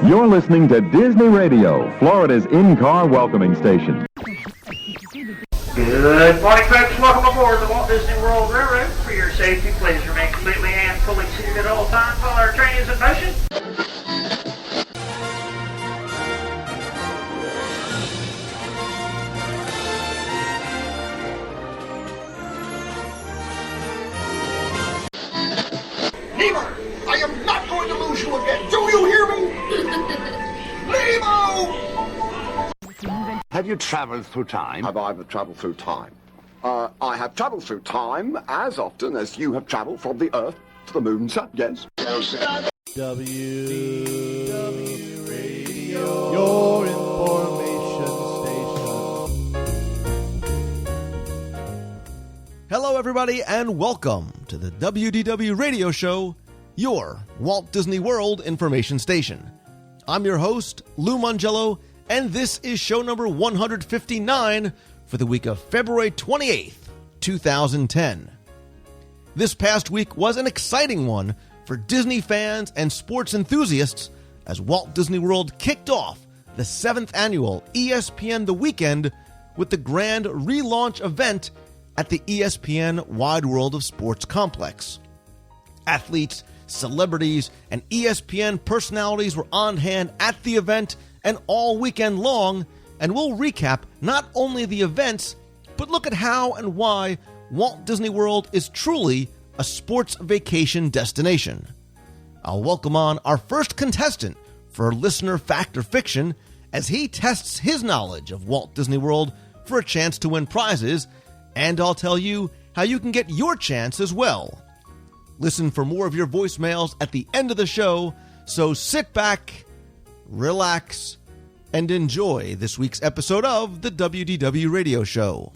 You're listening to Disney Radio, Florida's in-car welcoming station. Good morning, folks. Welcome aboard the Walt Disney World Railroad. For your safety, please remain completely and fully seated at all times while our train is in motion. Nemo, I am not going to lose you again. Do you hear me? Nemo! Have you traveled through time? Have I ever traveled through time? I have traveled through time as often as you have traveled from the Earth to the Moon, sir. Yes. WDW Radio, your information station. Hello, everybody, and welcome to the WDW Radio Show, your Walt Disney World information station. I'm your host, Lou Mongello, and this is show number 159 for the week of February 28th, 2010. This past week was an exciting one for Disney fans and sports enthusiasts as Walt Disney World kicked off the 7th annual ESPN The Weekend with the grand relaunch event at the ESPN Wide World of Sports complex. Athletes, celebrities, and ESPN personalities were on hand at the event and all weekend long, and we'll recap not only the events, but look at how and why Walt Disney World is truly a sports vacation destination. I'll welcome on our first contestant for Listener Fact or Fiction as he tests his knowledge of Walt Disney World for a chance to win prizes, and I'll tell you how you can get your chance as well. Listen for more of your voicemails at the end of the show, so sit back, relax, and enjoy this week's episode of the WDW Radio Show.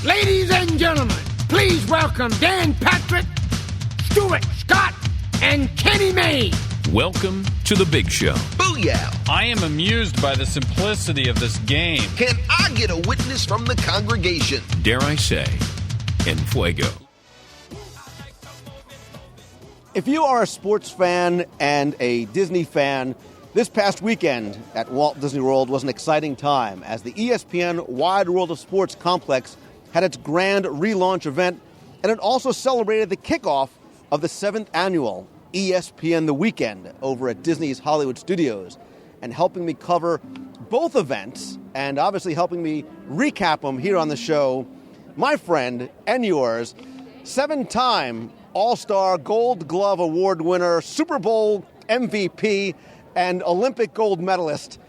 Ladies and gentlemen, please welcome Dan Patrick, Stuart Scott, and Kenny May. Welcome to the big show. Booyah! I am amused by the simplicity of this game. Can I get a witness from the congregation? Dare I say, en fuego. If you are a sports fan and a Disney fan, this past weekend at Walt Disney World was an exciting time as the ESPN Wide World of Sports complex had its grand relaunch event, and it also celebrated the kickoff of the 7th annual ESPN The Weekend over at Disney's Hollywood Studios. And helping me cover both events and obviously helping me recap them here on the show, my friend and yours, 7-time All-Star Gold Glove Award winner, Super Bowl MVP, and Olympic gold medalist,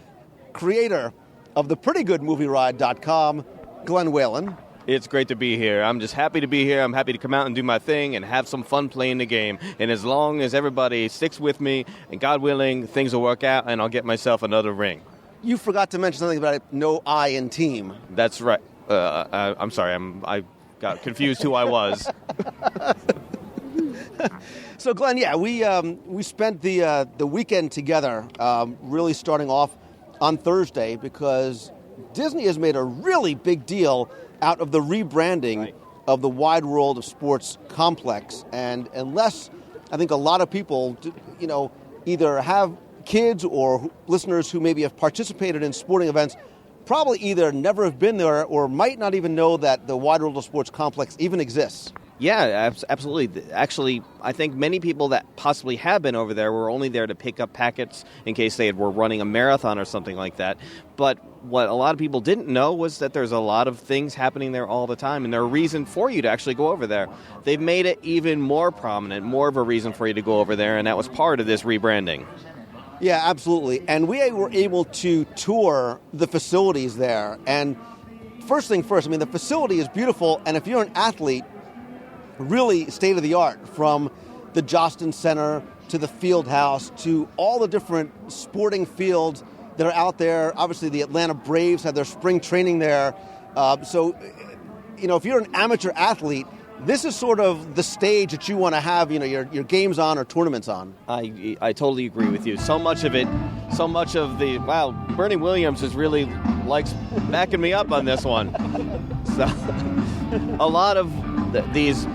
creator of the prettygoodmovieride.com, Glenn Whalen. It's great to be here. I'm just happy to be here. I'm happy to come out and do my thing and have some fun playing the game. And as long as everybody sticks with me, and God willing, things will work out and I'll get myself another ring. You forgot to mention something about it, no I in team. That's right. I'm sorry. I got confused who I was. So, Glenn, yeah, we spent the weekend together, really starting off on Thursday because Disney has made a really big deal out of the rebranding of the Wide World of Sports complex. And unless I think a lot of people, either have kids or listeners who maybe have participated in sporting events, probably either never have been there or might not even know that the Wide World of Sports complex even exists. Yeah, absolutely. Actually, I think many people that possibly have been over there were only there to pick up packets in case they were running a marathon or something like that. But what a lot of people didn't know was that there's a lot of things happening there all the time, and there's a reason for you to actually go over there. They've made it even more prominent, more of a reason for you to go over there, and that was part of this rebranding. Yeah, absolutely. And we were able to tour the facilities there. And first thing first, the facility is beautiful, and if you're an athlete, really state-of-the-art, from the Jostin Center to the Field House to all the different sporting fields that are out there. Obviously, the Atlanta Braves had their spring training there. So, if you're an amateur athlete, this is sort of the stage that you want to have, your games on or tournaments on. I totally agree with you. So much of Bernie Williams is really likes backing me up on this one. So a lot of these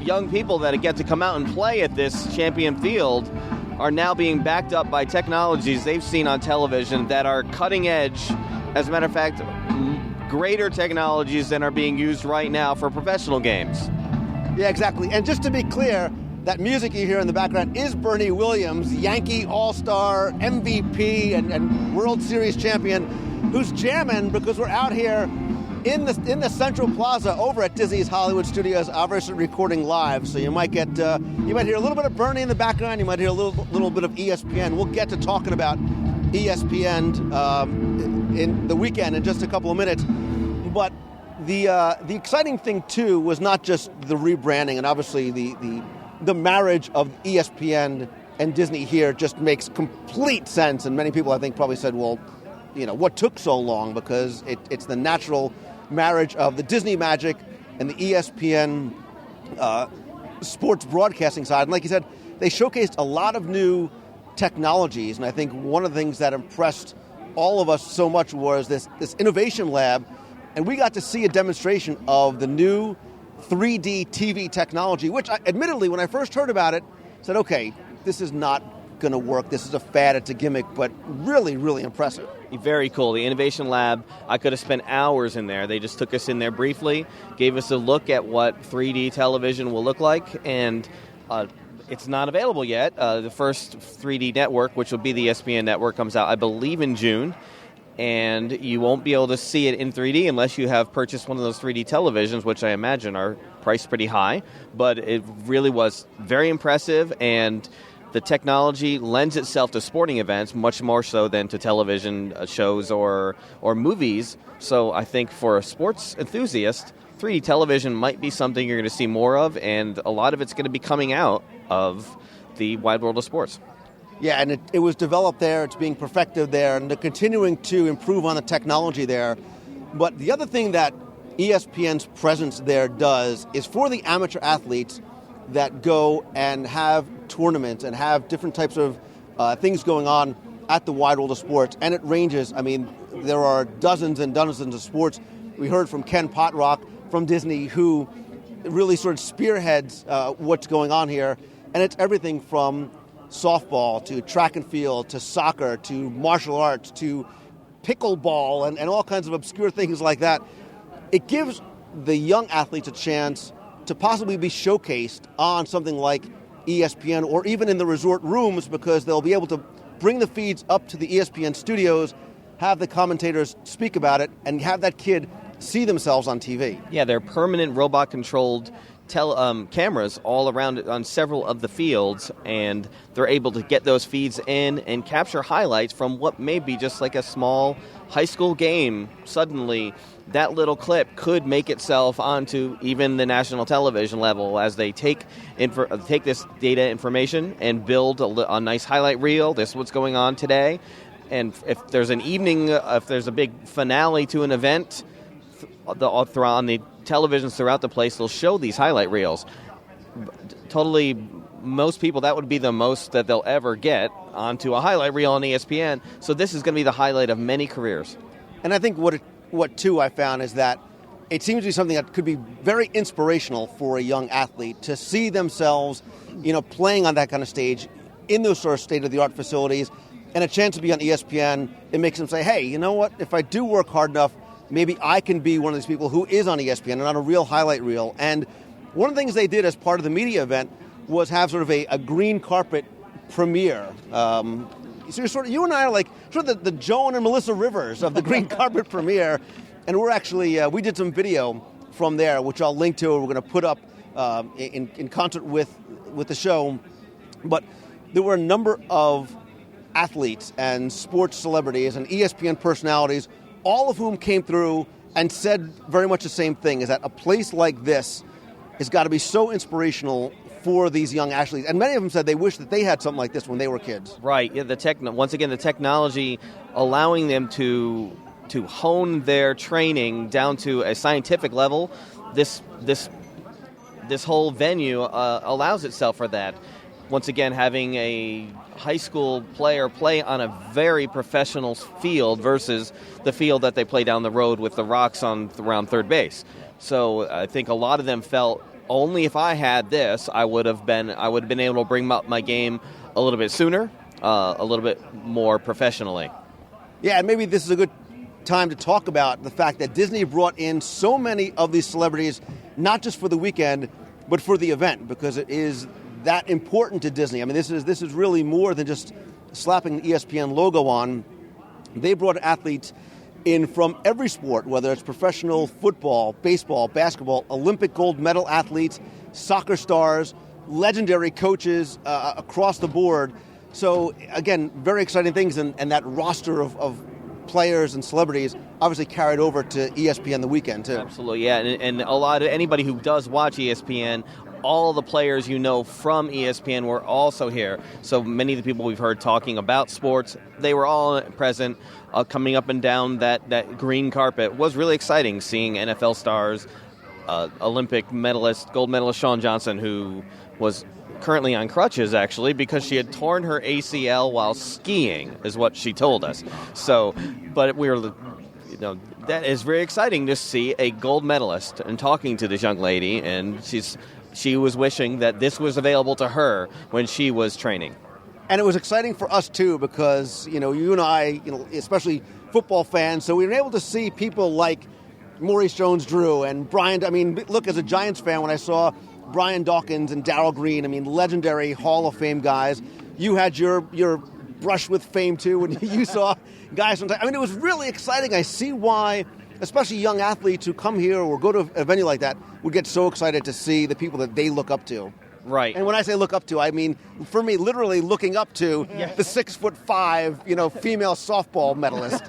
young people that get to come out and play at this champion field are now being backed up by technologies they've seen on television that are cutting edge. As a matter of fact, greater technologies than are being used right now for professional games. Yeah, exactly. And just to be clear, that music you hear in the background is Bernie Williams, Yankee All-Star, MVP, and World Series champion, who's jamming because we're out here in the Central Plaza over at Disney's Hollywood Studios, obviously recording live. So you might hear a little bit of Bernie in the background. You might hear a little bit of ESPN. We'll get to talking about ESPN in the weekend in just a couple of minutes. But the exciting thing too was not just the rebranding, and obviously the marriage of ESPN and Disney here just makes complete sense. And many people I think probably said, well, what took so long? Because it's the natural marriage of the Disney magic and the ESPN sports broadcasting side. And like you said, they showcased a lot of new technologies. And I think one of the things that impressed all of us so much was this innovation lab. And we got to see a demonstration of the new 3D TV technology, which admittedly, when I first heard about it, said, okay, this is not going to work. This is a fad. It's a gimmick, but really, really impressive. Very cool. The Innovation Lab, I could have spent hours in there. They just took us in there briefly, gave us a look at what 3D television will look like, and it's not available yet. The first 3D network, which will be the ESPN network, comes out, I believe, in June. And you won't be able to see it in 3D unless you have purchased one of those 3D televisions, which I imagine are priced pretty high. But it really was very impressive, and the technology lends itself to sporting events much more so than to television shows or movies. So I think for a sports enthusiast, 3D television might be something you're going to see more of, and a lot of it's going to be coming out of the wide world of sports. Yeah, and it was developed there, it's being perfected there, and they're continuing to improve on the technology there. But the other thing that ESPN's presence there does is for the amateur athletes that go and have tournaments and have different types of things going on at the wide world of sports. And it ranges. I mean, there are dozens and dozens of sports. We heard from Ken Potrock from Disney, who really sort of spearheads what's going on here. And it's everything from softball to track and field to soccer to martial arts to pickleball and all kinds of obscure things like that. It gives the young athletes a chance to possibly be showcased on something like ESPN or even in the resort rooms, because they'll be able to bring the feeds up to the ESPN studios, have the commentators speak about it, and have that kid see themselves on TV. Yeah, they're permanent robot-controlled cameras all around on several of the fields, and they're able to get those feeds in and capture highlights from what may be just like a small high school game. Suddenly, that little clip could make itself onto even the national television level as they take this data information and build a nice highlight reel. This is what's going on today. And if there's an evening, if there's a big finale to an event, on the televisions throughout the place, they'll show these highlight reels. Totally, most people, that would be the most that they'll ever get onto a highlight reel on ESPN. So this is going to be the highlight of many careers. And I think what too I found is that it seems to be something that could be very inspirational for a young athlete to see themselves, playing on that kind of stage in those sort of state-of-the-art facilities, and a chance to be on ESPN. It makes them say, hey, you know what? If I do work hard enough, maybe I can be one of these people who is on ESPN and on a real highlight reel. And one of the things they did as part of the media event was have sort of a green carpet premiere. So you and I are like sort of the Joan and Melissa Rivers of the green carpet premiere. And we're actually, we did some video from there, which I'll link to. We're going to put up in concert with the show. But there were a number of athletes and sports celebrities and ESPN personalities, all of whom came through and said very much the same thing, is that a place like this has got to be so inspirational for these young athletes. And many of them said they wish that they had something like this when they were kids. Right. Yeah, once again, the technology allowing them to hone their training down to a scientific level. This this whole venue allows itself for that. Once again, having a high school player play on a very professional field versus the field that they play down the road with the rocks around third base. So I think a lot of them felt, only if I had this, I would have been able to bring up my game a little bit sooner, a little bit more professionally. Yeah, and maybe this is a good time to talk about the fact that Disney brought in so many of these celebrities, not just for the weekend, but for the event, because it is that important to Disney. I mean, this is really more than just slapping the ESPN logo on. They brought athletes in from every sport, whether it's professional football, baseball, basketball, Olympic gold medal athletes, soccer stars, legendary coaches across the board. So, again, very exciting things, and that roster of players and celebrities obviously carried over to ESPN the weekend, too. Absolutely, yeah, and a lot of anybody who does watch ESPN, all the players you know from ESPN were also here. So many of the people we've heard talking about sports, they were all present, coming up and down that green carpet. It was really exciting seeing NFL stars, Olympic medalist, gold medalist Shawn Johnson, who was currently on crutches, actually, because she had torn her ACL while skiing, is what she told us. So, but we were, that is very exciting to see a gold medalist and talking to this young lady, and she was wishing that this was available to her when she was training. And it was exciting for us, too, because, you and I, especially football fans, so we were able to see people like Maurice Jones-Drew and Brian. I mean, look, as a Giants fan, when I saw Brian Dawkins and Darryl Green, I mean, legendary Hall of Fame guys. You had your brush with fame, too, when you saw guys from... I mean, it was really exciting. I see why, especially young athletes who come here or go to a venue like that, would get so excited to see the people that they look up to. Right. And when I say look up to, I mean, for me, literally looking up to the 6'5", female softball medalist.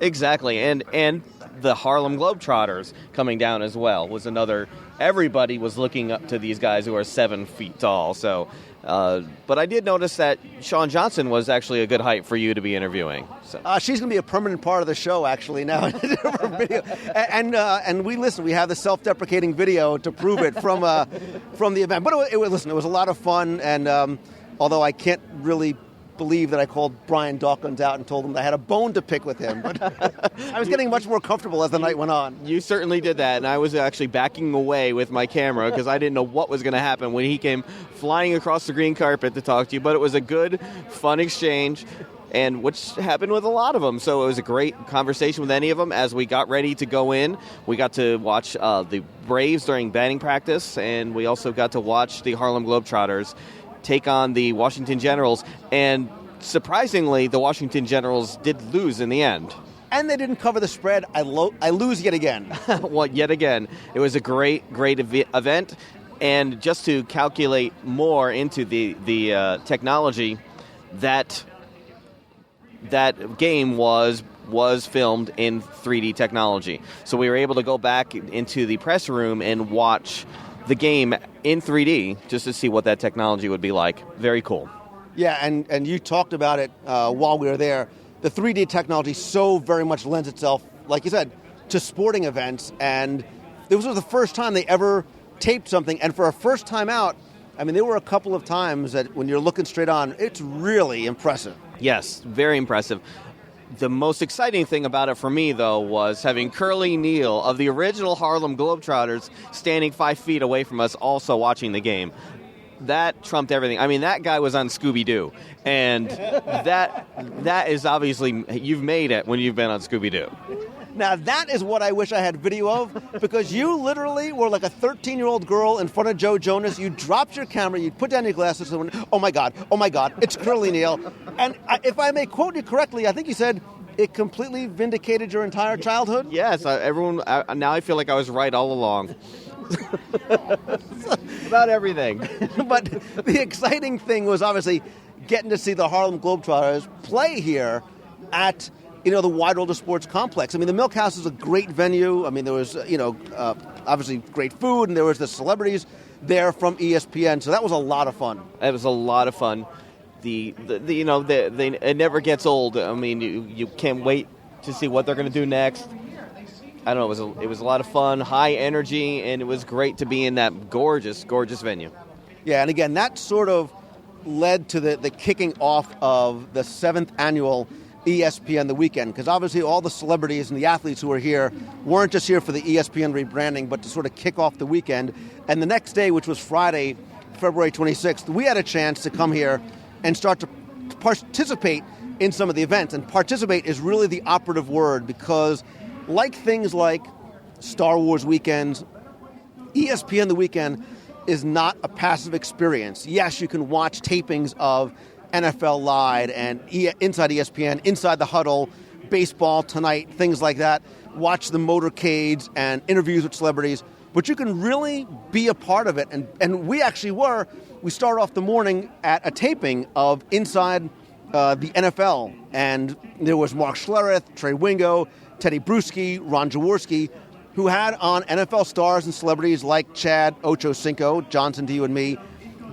Exactly. And the Harlem Globetrotters coming down as well was another. Everybody was looking up to these guys who are 7 feet tall. So, but I did notice that Shawn Johnson was actually a good height for you to be interviewing. So. She's going to be a permanent part of the show, actually, now. Video. And we have the self-deprecating video to prove it from the event. But it was a lot of fun. And although I can't really believe that I called Brian Dawkins out and told him that I had a bone to pick with him. But I was getting much more comfortable as the night went on. You certainly did that, and I was actually backing away with my camera because I didn't know what was going to happen when he came flying across the green carpet to talk to you. But it was a good, fun exchange, and which happened with a lot of them. So it was a great conversation with any of them. As we got ready to go in, we got to watch the Braves during batting practice, and we also got to watch the Harlem Globetrotters take on the Washington Generals, and surprisingly, the Washington Generals did lose in the end. And they didn't cover the spread. I lose yet again. Well, yet again. It was a great event, and just to calculate more into the technology, that game was filmed in 3D technology. So we were able to go back into the press room and watch the game in 3D just to see what that technology would be like. Very cool. Yeah, and you talked about it while we were there. The 3D technology so very much lends itself, like you said, to sporting events. And this was the first time they ever taped something. And for a first time out, I mean, there were a couple of times that when you're looking straight on, it's really impressive. Yes, very impressive. The most exciting thing about it for me, though, was having Curly Neal of the original Harlem Globetrotters standing 5 feet away from us also watching the game. That trumped everything. I mean, that guy was on Scooby-Doo. And that is obviously, you've made it when you've been on Scooby-Doo. Now, that is what I wish I had video of, because you literally were like a 13-year-old girl in front of Joe Jonas. You dropped your camera, you put down your glasses, and went, oh my God, it's Curly Neal. And if I may quote you correctly, I think you said it completely vindicated your entire childhood? Yes, now I feel like I was right all along. About everything. But the exciting thing was obviously getting to see the Harlem Globetrotters play here at the Wide World of Sports complex. I mean, the Milk House is a great venue. I mean, there was, obviously great food, and there was the celebrities there from ESPN. So that was a lot of fun. It was a lot of fun. It never gets old. I mean, you can't wait to see what they're going to do next. I don't know, it was a lot of fun, high energy, and it was great to be in that gorgeous, gorgeous venue. Yeah, and again, that sort of led to the kicking off of the 7th annual ESPN The Weekend, because obviously all the celebrities and the athletes who were here weren't just here for the ESPN rebranding, but to sort of kick off the weekend. And the next day, which was Friday, February 26th, we had a chance to come here and start to participate in some of the events. And participate is really the operative word, because like things like Star Wars weekends, ESPN The Weekend is not a passive experience. Yes, you can watch tapings of NFL Live and Inside ESPN, Inside the Huddle, Baseball Tonight, things like that. Watch the motorcades and interviews with celebrities. But you can really be a part of it. And we actually were. We started off the morning at a taping of Inside the NFL. And there was Mark Schlereth, Trey Wingo, Teddy Bruschi, Ron Jaworski, who had on NFL stars and celebrities like Chad Ochocinco, Johnson to you and me,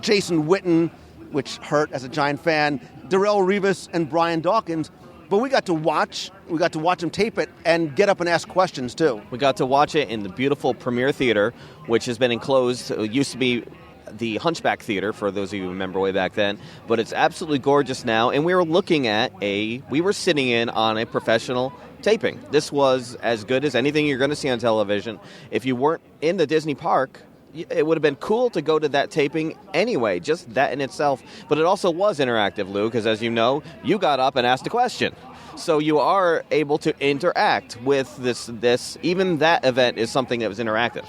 Jason Witten, which hurt as a Giant fan, Darrelle Revis, and Brian Dawkins. But we got to watch them tape it and get up and ask questions, too. We got to watch it in the beautiful Premier Theater, which has been enclosed. It used to be the Hunchback Theater, for those of you who remember way back then. But it's absolutely gorgeous now. And we were sitting in on a professional taping. This was as good as anything you're going to see on television. If you weren't in the Disney park, it would have been cool to go to that taping anyway, just that in itself. But it also was interactive, Lou, because as you know, you got up and asked a question. So you are able to interact with this. Even that event is something that was interactive.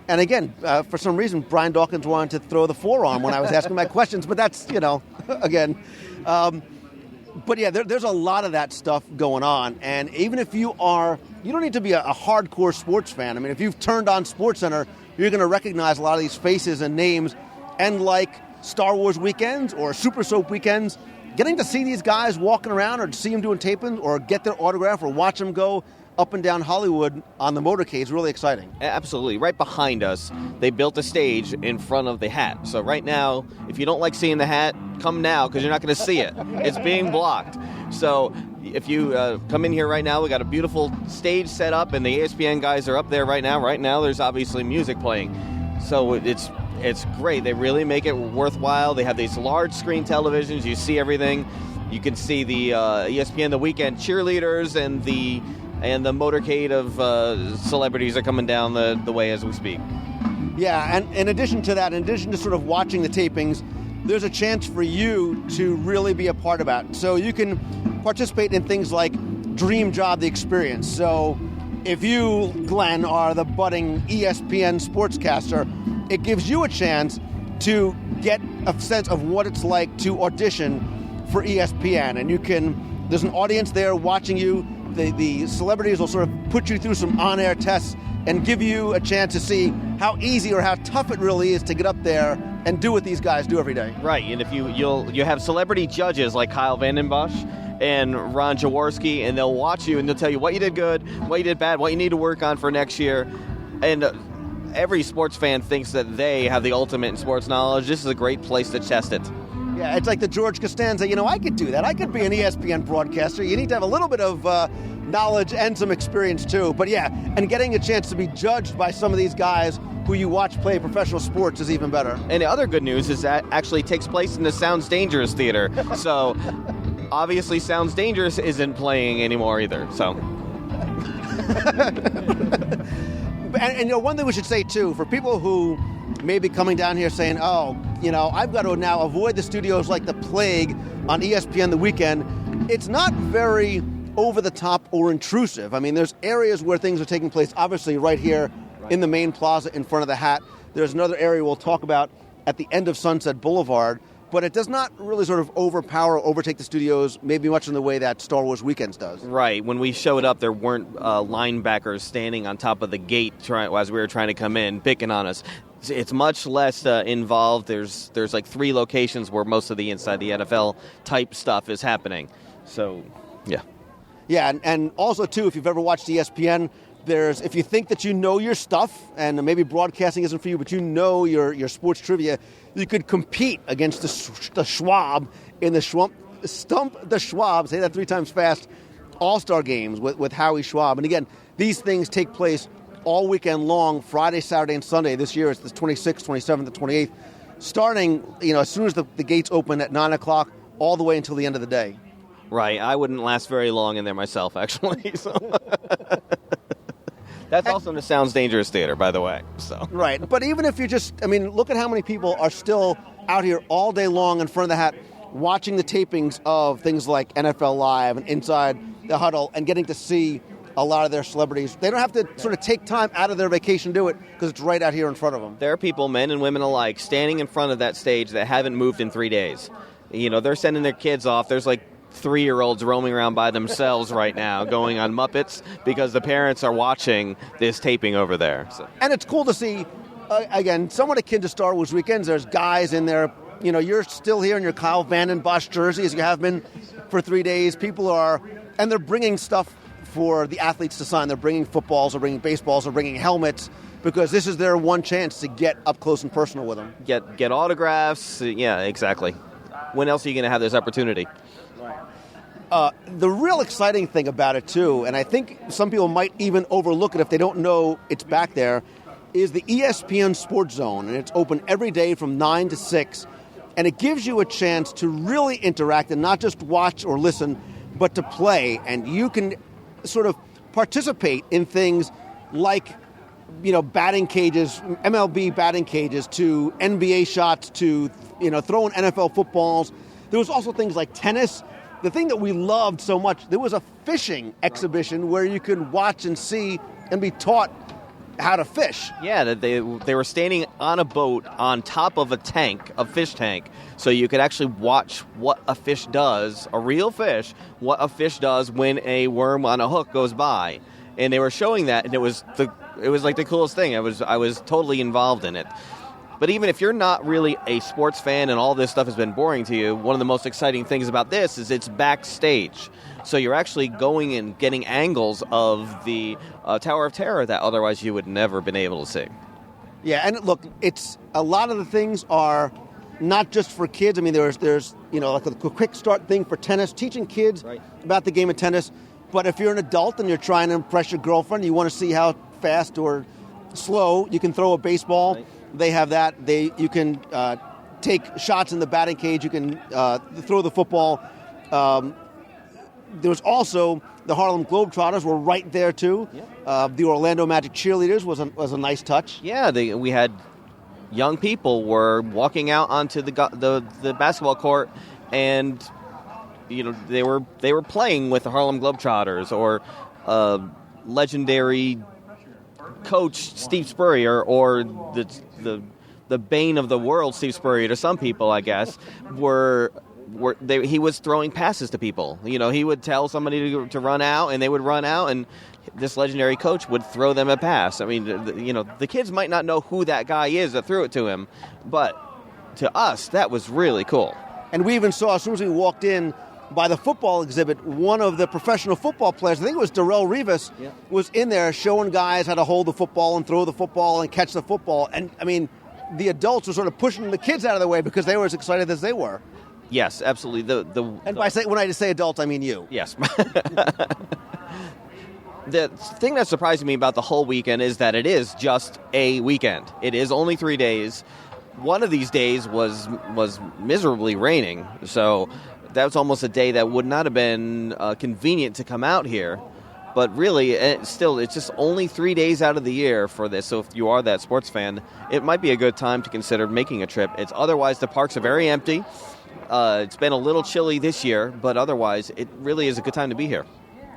And again, for some reason, Brian Dawkins wanted to throw the forearm when I was asking my questions, but that's, again. But yeah, there's a lot of that stuff going on. And even if you don't need to be a hardcore sports fan. I mean, if you've turned on SportsCenter, you're going to recognize a lot of these faces and names. And like Star Wars weekends or Super Soap weekends, getting to see these guys walking around or see them doing tapings or get their autograph or watch them go up and down Hollywood on the motorcade is really exciting. Absolutely. Right behind us, they built a stage in front of the hat. So right now, if you don't like seeing the hat, come now because you're not going to see it. It's being blocked. So if you come in here right now, we got a beautiful stage set up, and the ESPN guys are up there right now. Right now, there's obviously music playing. So it's great. They really make it worthwhile. They have these large screen televisions. You see everything. You can see the ESPN The Weekend cheerleaders and the motorcade of celebrities are coming down the way as we speak. Yeah, and in addition to that, in addition to sort of watching the tapings, there's a chance for you to really be a part of it. So you can participate in things like Dream Job the Experience. So if you, Glenn, are the budding ESPN sportscaster, it gives you a chance to get a sense of what it's like to audition for ESPN. And there's an audience there watching you. The celebrities will sort of put you through some on-air tests and give you a chance to see how easy or how tough it really is to get up there and do what these guys do every day. Right, and if you have celebrity judges like Kyle Vandenbosch and Ron Jaworski, and they'll watch you and they'll tell you what you did good, what you did bad, what you need to work on for next year. And every sports fan thinks that they have the ultimate in sports knowledge. This is a great place to test it. Yeah, it's like the George Costanza, I could do that. I could be an ESPN broadcaster. You need to have a little bit of knowledge and some experience too. But yeah, and getting a chance to be judged by some of these guys who you watch play professional sports is even better. And the other good news is that actually takes place in the Sounds Dangerous Theater. So obviously Sounds Dangerous isn't playing anymore either. So. and one thing we should say too, for people who may be coming down here saying, I've got to now avoid the studios like the plague on ESPN The Weekend, it's not very over the top or intrusive. I mean, there's areas where things are taking place, obviously right here in the main plaza in front of the hat. There's another area we'll talk about at the end of Sunset Boulevard, but it does not really sort of overpower or overtake the studios, maybe much in the way that Star Wars Weekends does. Right. When we showed up, there weren't linebackers standing on top of the gate as we were trying to come in, picking on us. It's much less involved. There's like 3 locations where most of the inside the NFL type stuff is happening. So, yeah. Yeah, and also, too, if you've ever watched ESPN, if you think that you know your stuff, and maybe broadcasting isn't for you, but you know your sports trivia, you could compete against the Schwab in the Stump the Schwab, say that 3 times fast, all-star games with Howie Schwab. And again, these things take place all weekend long, Friday, Saturday, and Sunday. This year it's the 26th, 27th, and 28th, starting as soon as the gates open at 9 o'clock all the way until the end of the day. Right. I wouldn't last very long in there myself, actually. So. That's also in the Sounds Dangerous Theater, by the way. So. Right. But even if look at how many people are still out here all day long in front of the hat watching the tapings of things like NFL Live and Inside the Huddle and getting to see a lot of their celebrities. They don't have to sort of take time out of their vacation to do it because it's right out here in front of them. There are people, men and women alike, standing in front of that stage that haven't moved in 3 days. They're sending their kids off. There's like 3-year-olds roaming around by themselves right now going on Muppets because the parents are watching this taping over there. So. And it's cool to see, again, somewhat akin to Star Wars weekends. There's guys in there. You're still here in your Kyle Vanden Bosch jersey as you have been for 3 days. People are, and they're bringing stuff for the athletes to sign. They're bringing footballs, or bringing baseballs, or bringing helmets, because this is their one chance to get up close and personal with them. Get autographs. Yeah, exactly. When else are you going to have this opportunity? The real exciting thing about it, too, and I think some people might even overlook it if they don't know it's back there, is the ESPN Sports Zone. And it's open every day from 9 to 6. And it gives you a chance to really interact and not just watch or listen, but to play. And you can sort of participate in things like, batting cages, MLB batting cages, to NBA shots, to, throwing NFL footballs. There was also things like tennis. The thing that we loved so much, there was a fishing exhibition where you could watch and see and be taught how to fish. Yeah, they were standing on a boat on top of a fish tank, so you could actually watch what a fish does, a real fish, what a fish does when a worm on a hook goes by. And they were showing that, and it was like the coolest thing. I was totally involved in it. But even if you're not really a sports fan and all this stuff has been boring to you, one of the most exciting things about this is it's backstage. So you're actually going and getting angles of the Tower of Terror that otherwise you would never been able to see. Yeah, and look, it's a lot of the things are not just for kids. I mean, there's like a quick start thing for tennis, teaching kids about the game of tennis. But if you're an adult and you're trying to impress your girlfriend, you want to see how fast or slow you can throw a baseball. Right. They have that. You can take shots in the batting cage. You can throw the football. There was also the Harlem Globetrotters were right there too. Yeah. The Orlando Magic cheerleaders was a nice touch. Yeah, we had young people were walking out onto the basketball court, and they were playing with the Harlem Globetrotters or legendary coach Steve Spurrier, or the bane of the world Steve Spurrier to some people, I guess, he was throwing passes to people. He would tell somebody to run out, and they would run out, and this legendary coach would throw them a pass. I mean, the kids might not know who that guy is that threw it to him, but to us, that was really cool. And we even saw, as soon as we walked in, by the football exhibit, one of the professional football players, I think it was Darrell Rivas, was in there showing guys how to hold the football and throw the football and catch the football. And, I mean, the adults were sort of pushing the kids out of the way because they were as excited as they were. Yes, absolutely. When I say adults, I mean you. Yes. The thing that surprised me about the whole weekend is that it is just a weekend. It is only 3 days. One of these days was miserably raining, so that was almost a day that would not have been convenient to come out here. But really, it's just only 3 days out of the year for this. So if you are that sports fan, it might be a good time to consider making a trip. Otherwise, the parks are very empty. It's been a little chilly this year, but otherwise, it really is a good time to be here.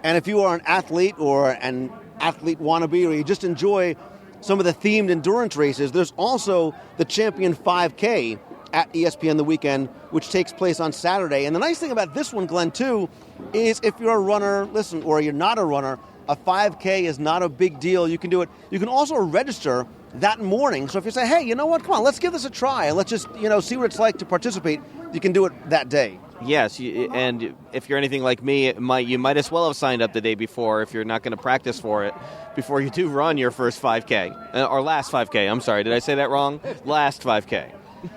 And if you are an athlete or an athlete wannabe, or you just enjoy some of the themed endurance races, there's also the Champion 5K at ESPN The Weekend, which takes place on Saturday. And the nice thing about this one, Glenn, too, is if you're a runner, or you're not a runner, a 5K is not a big deal. You can do it. You can also register that morning. So if you say, hey, you know what, come on, let's give this a try, and let's just, see what it's like to participate, you can do it that day. Yes, and if you're anything like me, you might as well have signed up the day before if you're not going to practice for it before you do run your first 5K, or last 5K. I'm sorry, did I say that wrong? Last 5K.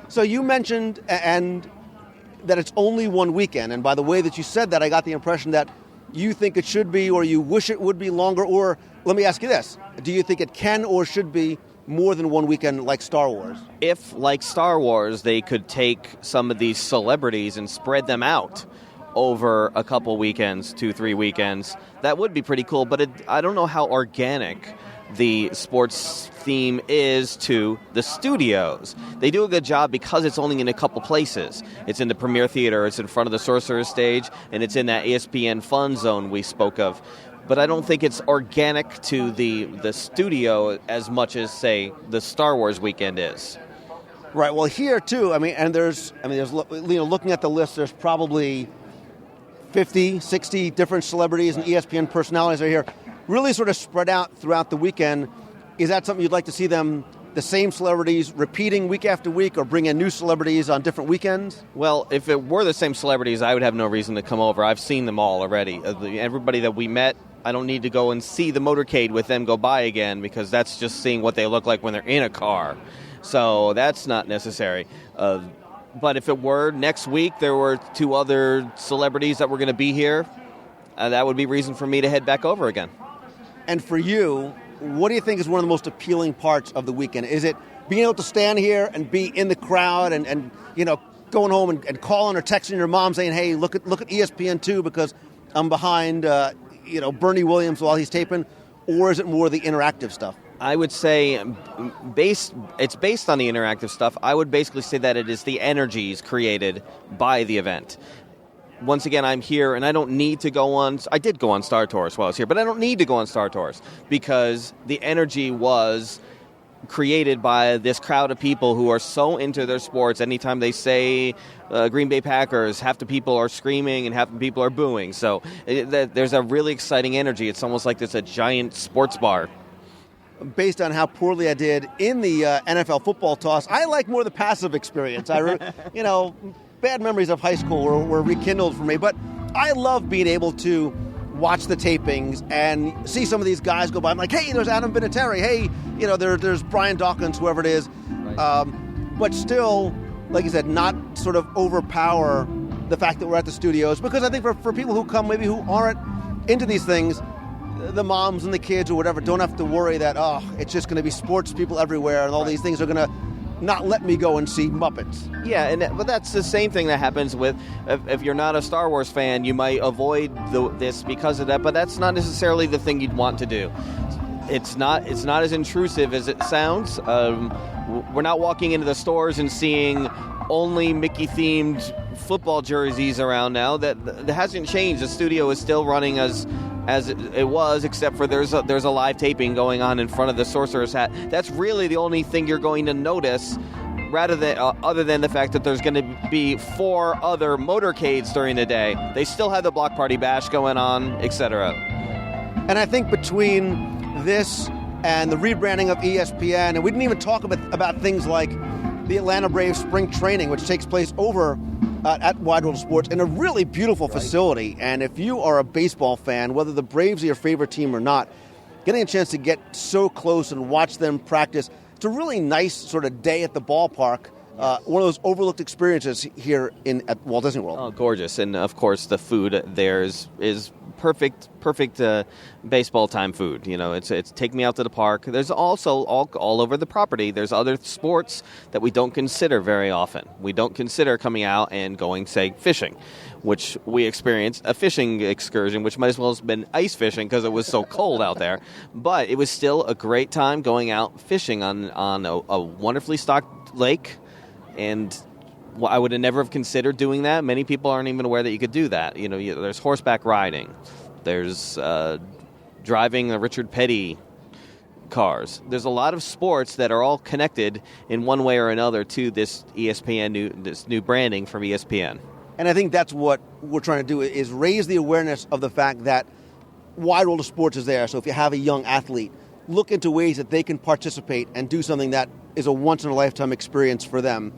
So you mentioned that it's only one weekend, and by the way that you said that, I got the impression that you think it should be, or you wish it would be longer? Or let me ask you this. Do you think it can or should be more than one weekend like Star Wars? If, like Star Wars, they could take some of these celebrities and spread them out over a couple weekends, 2-3 weekends, that would be pretty cool. But I don't know how organic the sports theme is to the studios. They do a good job because it's only in a couple places. It's in the Premier Theater, it's in front of the Sorcerer's Stage, and it's in that ESPN Fun Zone we spoke of. But I don't think it's organic to the studio as much as, say, the Star Wars weekend is. Right. Well, here too. There's looking at the list, there's probably 50, 60 different celebrities and ESPN personalities are here, really sort of spread out throughout the weekend. Is that something you'd like to see them, the same celebrities, repeating week after week, or bring in new celebrities on different weekends? Well, if it were the same celebrities, I would have no reason to come over. I've seen them all already. Everybody that we met, I don't need to go and see the motorcade with them go by again, because that's just seeing what they look like when they're in a car. So that's not necessary. But if it were next week, there were 2 other celebrities that were going to be here, that would be reason for me to head back over again. And for you, what do you think is one of the most appealing parts of the weekend? Is it being able to stand here and be in the crowd and going home and calling or texting your mom saying, hey, look at ESPN2 because I'm behind Bernie Williams while he's taping? Or is it more the interactive stuff? I would say it's based on the interactive stuff. I would basically say that it is the energies created by the event. Once again, I'm here, and I don't need to go on. I did go on Star Tours while I was here, but I don't need to go on Star Tours because the energy was created by this crowd of people who are so into their sports. Anytime they say Green Bay Packers, half the people are screaming and half the people are booing. So there's a really exciting energy. It's almost like it's a giant sports bar. Based on how poorly I did in the NFL football toss, I like more the passive experience. Bad memories of high school were rekindled for me, but I love being able to watch the tapings and see some of these guys go by. I'm like, hey, there's Adam Vinatieri. Hey, there's Brian Dawkins, whoever it is. But still, like you said, not sort of overpower the fact that we're at the studios, because I think for people who come, maybe who aren't into these things, the moms and the kids or whatever don't have to worry that, it's just going to be sports people everywhere and all these things are going to not let me go and see Muppets. Yeah, but that's the same thing that happens with, if you're not a Star Wars fan, you might avoid this because of that, but that's not necessarily the thing you'd want to do. It's not as intrusive as it sounds. We're not walking into the stores and seeing only Mickey-themed football jerseys around now. That hasn't changed. The studio is still running as it was, except for there's a live taping going on in front of the Sorcerer's Hat. That's really the only thing you're going to notice, rather than other than the fact that there's going to be 4 other motorcades during the day. They still have the Block Party Bash going on, etc. And I think between this and the rebranding of ESPN, and we didn't even talk about things like the Atlanta Braves spring training, which takes place over at Wide World of Sports in a really beautiful facility. And if you are a baseball fan, whether the Braves are your favorite team or not, getting a chance to get so close and watch them practice, it's a really nice sort of day at the ballpark. One of those overlooked experiences here at Walt Disney World. Oh, gorgeous. And, of course, the food there is perfect baseball time food. It's take me out to the park. There's also all over the property, there's other sports that we don't consider very often. We don't consider coming out and going, say, fishing, which we experienced a fishing excursion, which might as well have been ice fishing because it was so cold out there. But it was still a great time going out fishing on a wonderfully stocked lake. And I would have never have considered doing that. Many people aren't even aware that you could do that. There's horseback riding. There's driving the Richard Petty cars. There's a lot of sports that are all connected in one way or another to this this new branding from ESPN. And I think that's what we're trying to do, is raise the awareness of the fact that Wide World of Sports is there. So if you have a young athlete, look into ways that they can participate and do something that is a once-in-a-lifetime experience for them.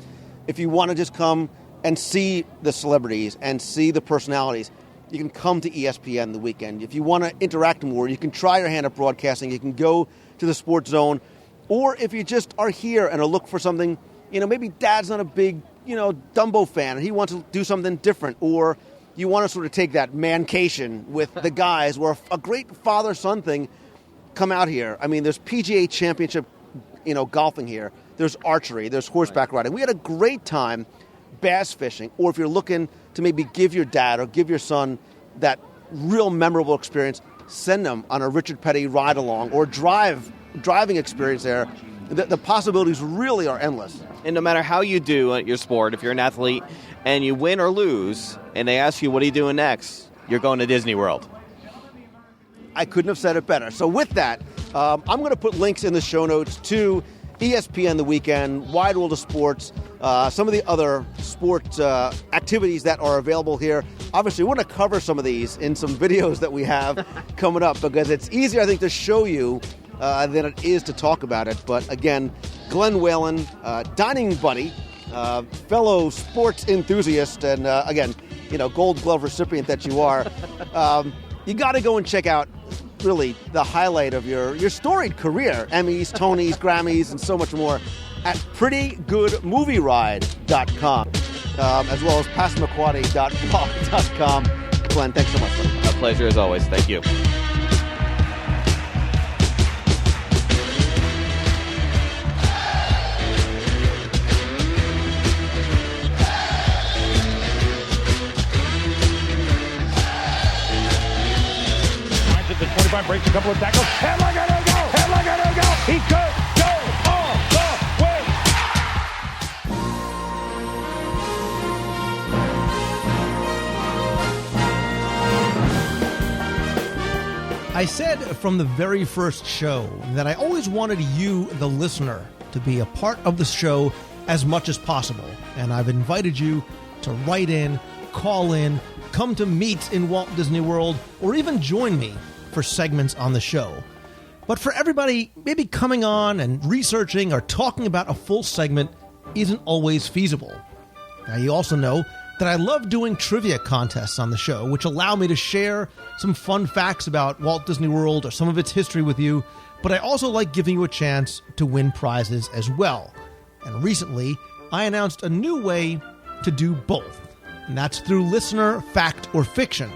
If you want to just come and see the celebrities and see the personalities, you can come to ESPN the weekend. If you want to interact more, you can try your hand at broadcasting. You can go to the Sports Zone. Or if you just are here and are looking for something, maybe Dad's not a big, Dumbo fan and he wants to do something different. Or you want to sort of take that mancation with the guys, where a great father-son thing, come out here. I mean, there's PGA Championship, golfing here. There's archery. There's horseback riding. We had a great time bass fishing. Or if you're looking to maybe give your dad or give your son that real memorable experience, send them on a Richard Petty ride-along or driving experience there. The possibilities really are endless. And no matter how you do at your sport, if you're an athlete and you win or lose, and they ask you, what are you doing next? You're going to Disney World. I couldn't have said it better. So with that, I'm going to put links in the show notes to ESPN The Weekend, Wide World of Sports, some of the other sport activities that are available here. Obviously, we want to cover some of these in some videos that we have coming up, because it's easier, I think, to show you than it is to talk about it. But again, Glenn Whalen, dining buddy, fellow sports enthusiast, and again, Gold Glove recipient that you are, you got to go and check out really the highlight of your storied career, Emmys, Tonys, Grammys, and so much more, at prettygoodmovieride.com, as well as passamaquoddy.blog.com. Glenn, thanks so much. A pleasure as always. Thank you. Breaks a couple of tackles, and look at him go! And look at him go! He could go all the way. I said from the very first show that I always wanted you, the listener, to be a part of the show as much as possible. And I've invited you to write in, call in, come to meets in Walt Disney World, or even join me for segments on the show. But for everybody, maybe coming on and researching or talking about a full segment isn't always feasible. Now, you also know that I love doing trivia contests on the show, which allow me to share some fun facts about Walt Disney World or some of its history with you, but I also like giving you a chance to win prizes as well. And recently, I announced a new way to do both, and that's through listener fact or fiction.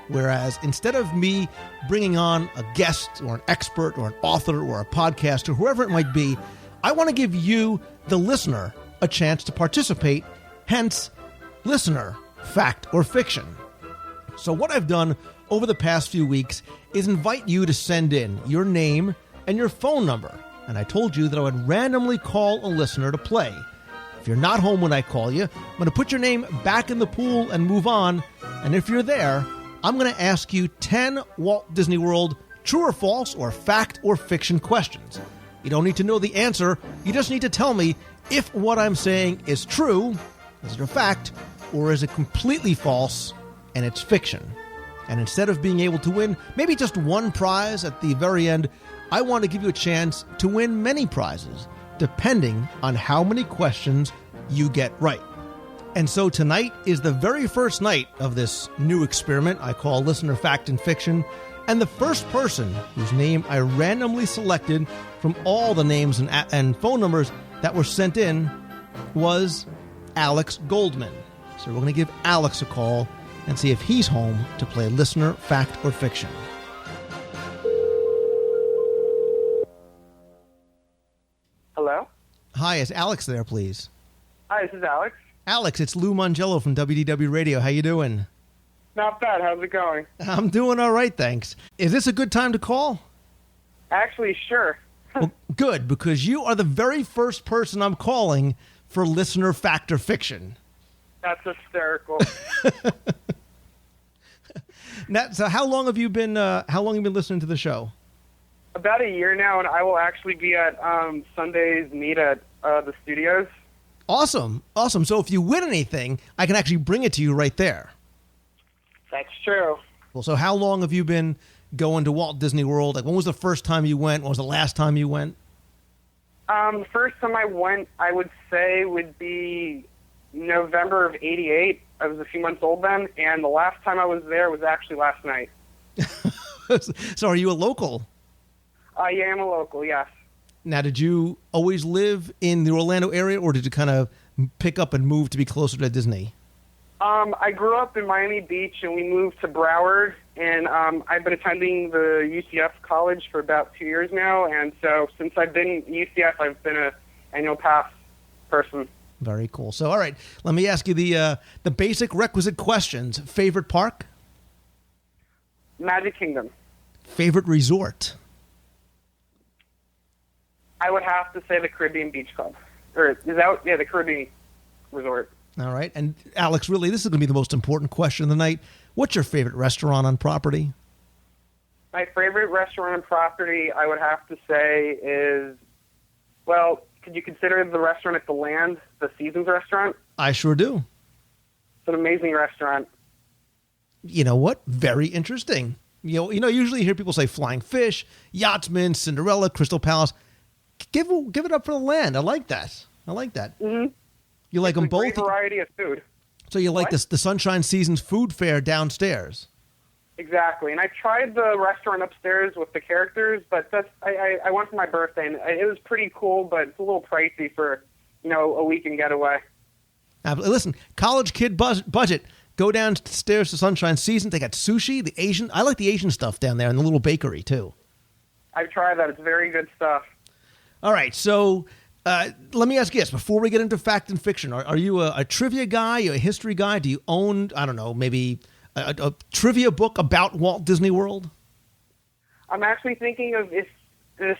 Whereas instead of me bringing on a guest or an expert or an author or a podcast or whoever it might be, I want to give you, the listener, a chance to participate, hence, listener, fact or fiction. So what I've done over the past few weeks is invite you to send in your name and your phone number. And I told you that I would randomly call a listener to play. If you're not home when I call you, I'm going to put your name back in the pool and move on. And if you're there, I'm going to ask you 10 Walt Disney World true or false or fact or fiction questions. You don't need to know the answer. You just need to tell me if what I'm saying is true, is it a fact, or is it completely false and it's fiction. And instead of being able to win maybe just one prize at the very end, I want to give you a chance to win many prizes, depending on how many questions you get right. And so tonight is the very first night of this new experiment I call Listener Fact and Fiction. And the first person whose name I randomly selected from all the names and phone numbers that were sent in was Alex Goldman. So we're going to give Alex a call and see if he's home to play Listener Fact or Fiction. Hello? Hi, is Alex there, please? Hi, this is Alex. Alex, it's Lou Mangello from WDW Radio. How you doing? Not bad. How's it going? I'm doing all right, thanks. Is this a good time to call? Actually, sure. Well, good, because you are the very first person I'm calling for Listener Fact or Fiction. That's hysterical. Now, so how long have you been listening to the show? About a year now, and I will actually be at Sunday's meet at the studios. Awesome. So if you win anything, I can actually bring it to you right there. That's true. Well, so how long have you been going to Walt Disney World? Like, when was the first time you went? When was the last time you went? The first time I went, I would say, would be November of '88. I was a few months old then, and the last time I was there was actually last night. So are you a local? Yeah, I'm a local, yes. Now, did you always live in the Orlando area, or did you kind of pick up and move to be closer to Disney? I grew up in Miami Beach, and we moved to Broward, and I've been attending the UCF college for about 2 years now, and so since I've been at UCF, I've been an annual pass person. Very cool. So, all right, let me ask you the basic requisite questions. Favorite park? Magic Kingdom. Favorite resort? I would have to say the Caribbean Beach Club. Or is that, yeah, the Caribbean Resort. All right. And Alex, really, this is going to be the most important question of the night. What's your favorite restaurant on property? My favorite restaurant on property, I would have to say, is, well, could you consider the restaurant at the Land, the Seasons restaurant? I sure do. It's an amazing restaurant. You know what? Very interesting. You know, usually you hear people say Flying Fish, Yachtsman, Cinderella, Crystal Palace. Give it up for the Land. I like that. Mm-hmm. You like them both? Great variety of food. So you like the Sunshine Seasons food fair downstairs? Exactly. And I tried the restaurant upstairs with the characters, but I went for my birthday, and it was pretty cool, but it's a little pricey for, a weekend getaway. Listen, college kid budget. Go downstairs to Sunshine Seasons. They got sushi, the Asian. I like the Asian stuff down there, and the little bakery too. I've tried that. It's very good stuff. All right, so let me ask you this. Before we get into fact and fiction, are you a trivia guy, a history guy? Do you own, I don't know, maybe a trivia book about Walt Disney World? I'm actually thinking of if this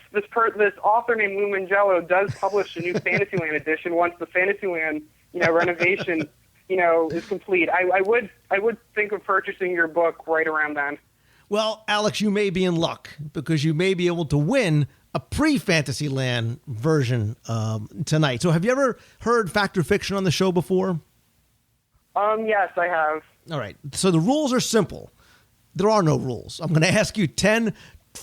author named Lou Mangello does publish a new Fantasyland edition once the Fantasyland, renovation, is complete. I would think of purchasing your book right around then. Well, Alex, you may be in luck because you may be able to win a pre-Fantasyland version tonight. So have you ever heard Fact or Fiction on the show before? Yes, I have. All right. So the rules are simple. There are no rules. I'm going to ask you 10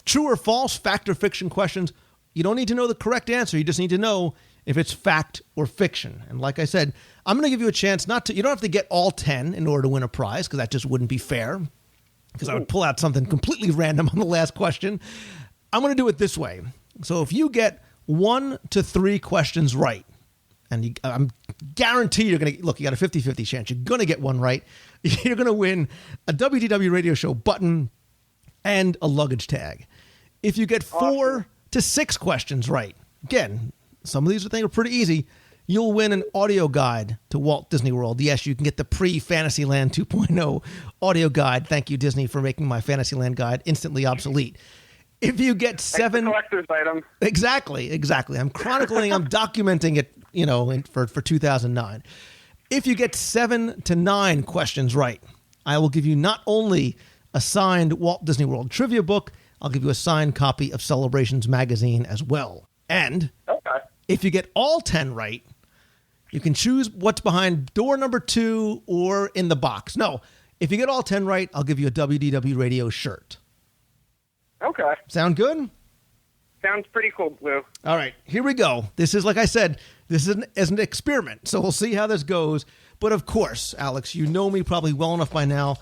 true or false fact or fiction questions. You don't need to know the correct answer. You just need to know if it's fact or fiction. And like I said, I'm going to give you a chance you don't have to get all 10 in order to win a prize because that just wouldn't be fair because I would pull out something completely random on the last question. I'm going to do it this way. So if you get 1 to 3 questions right, and I'm guarantee you're going to, look, you got a 50-50 chance. You're going to get one right. You're going to win a WDW radio show button and a luggage tag. If you get 4 to 6 questions right, again, some of these things are pretty easy, you'll win an audio guide to Walt Disney World. Yes, you can get the pre-Fantasyland 2.0 audio guide. Thank you, Disney, for making my Fantasyland guide instantly obsolete. If you get 7... collector's item. Exactly. I'm chronicling, I'm documenting it, for 2009. If you get 7 to 9 questions right, I will give you not only a signed Walt Disney World trivia book, I'll give you a signed copy of Celebrations magazine as well. And if you get all 10 right, you can choose what's behind door number 2 or in the box. No, if you get all 10 right, I'll give you a WDW radio shirt. Okay. Sound good? Sounds pretty cool, Lou. All right, here we go. This is, like I said, this is an experiment, so we'll see how this goes. But of course, Alex, you know me probably well enough by now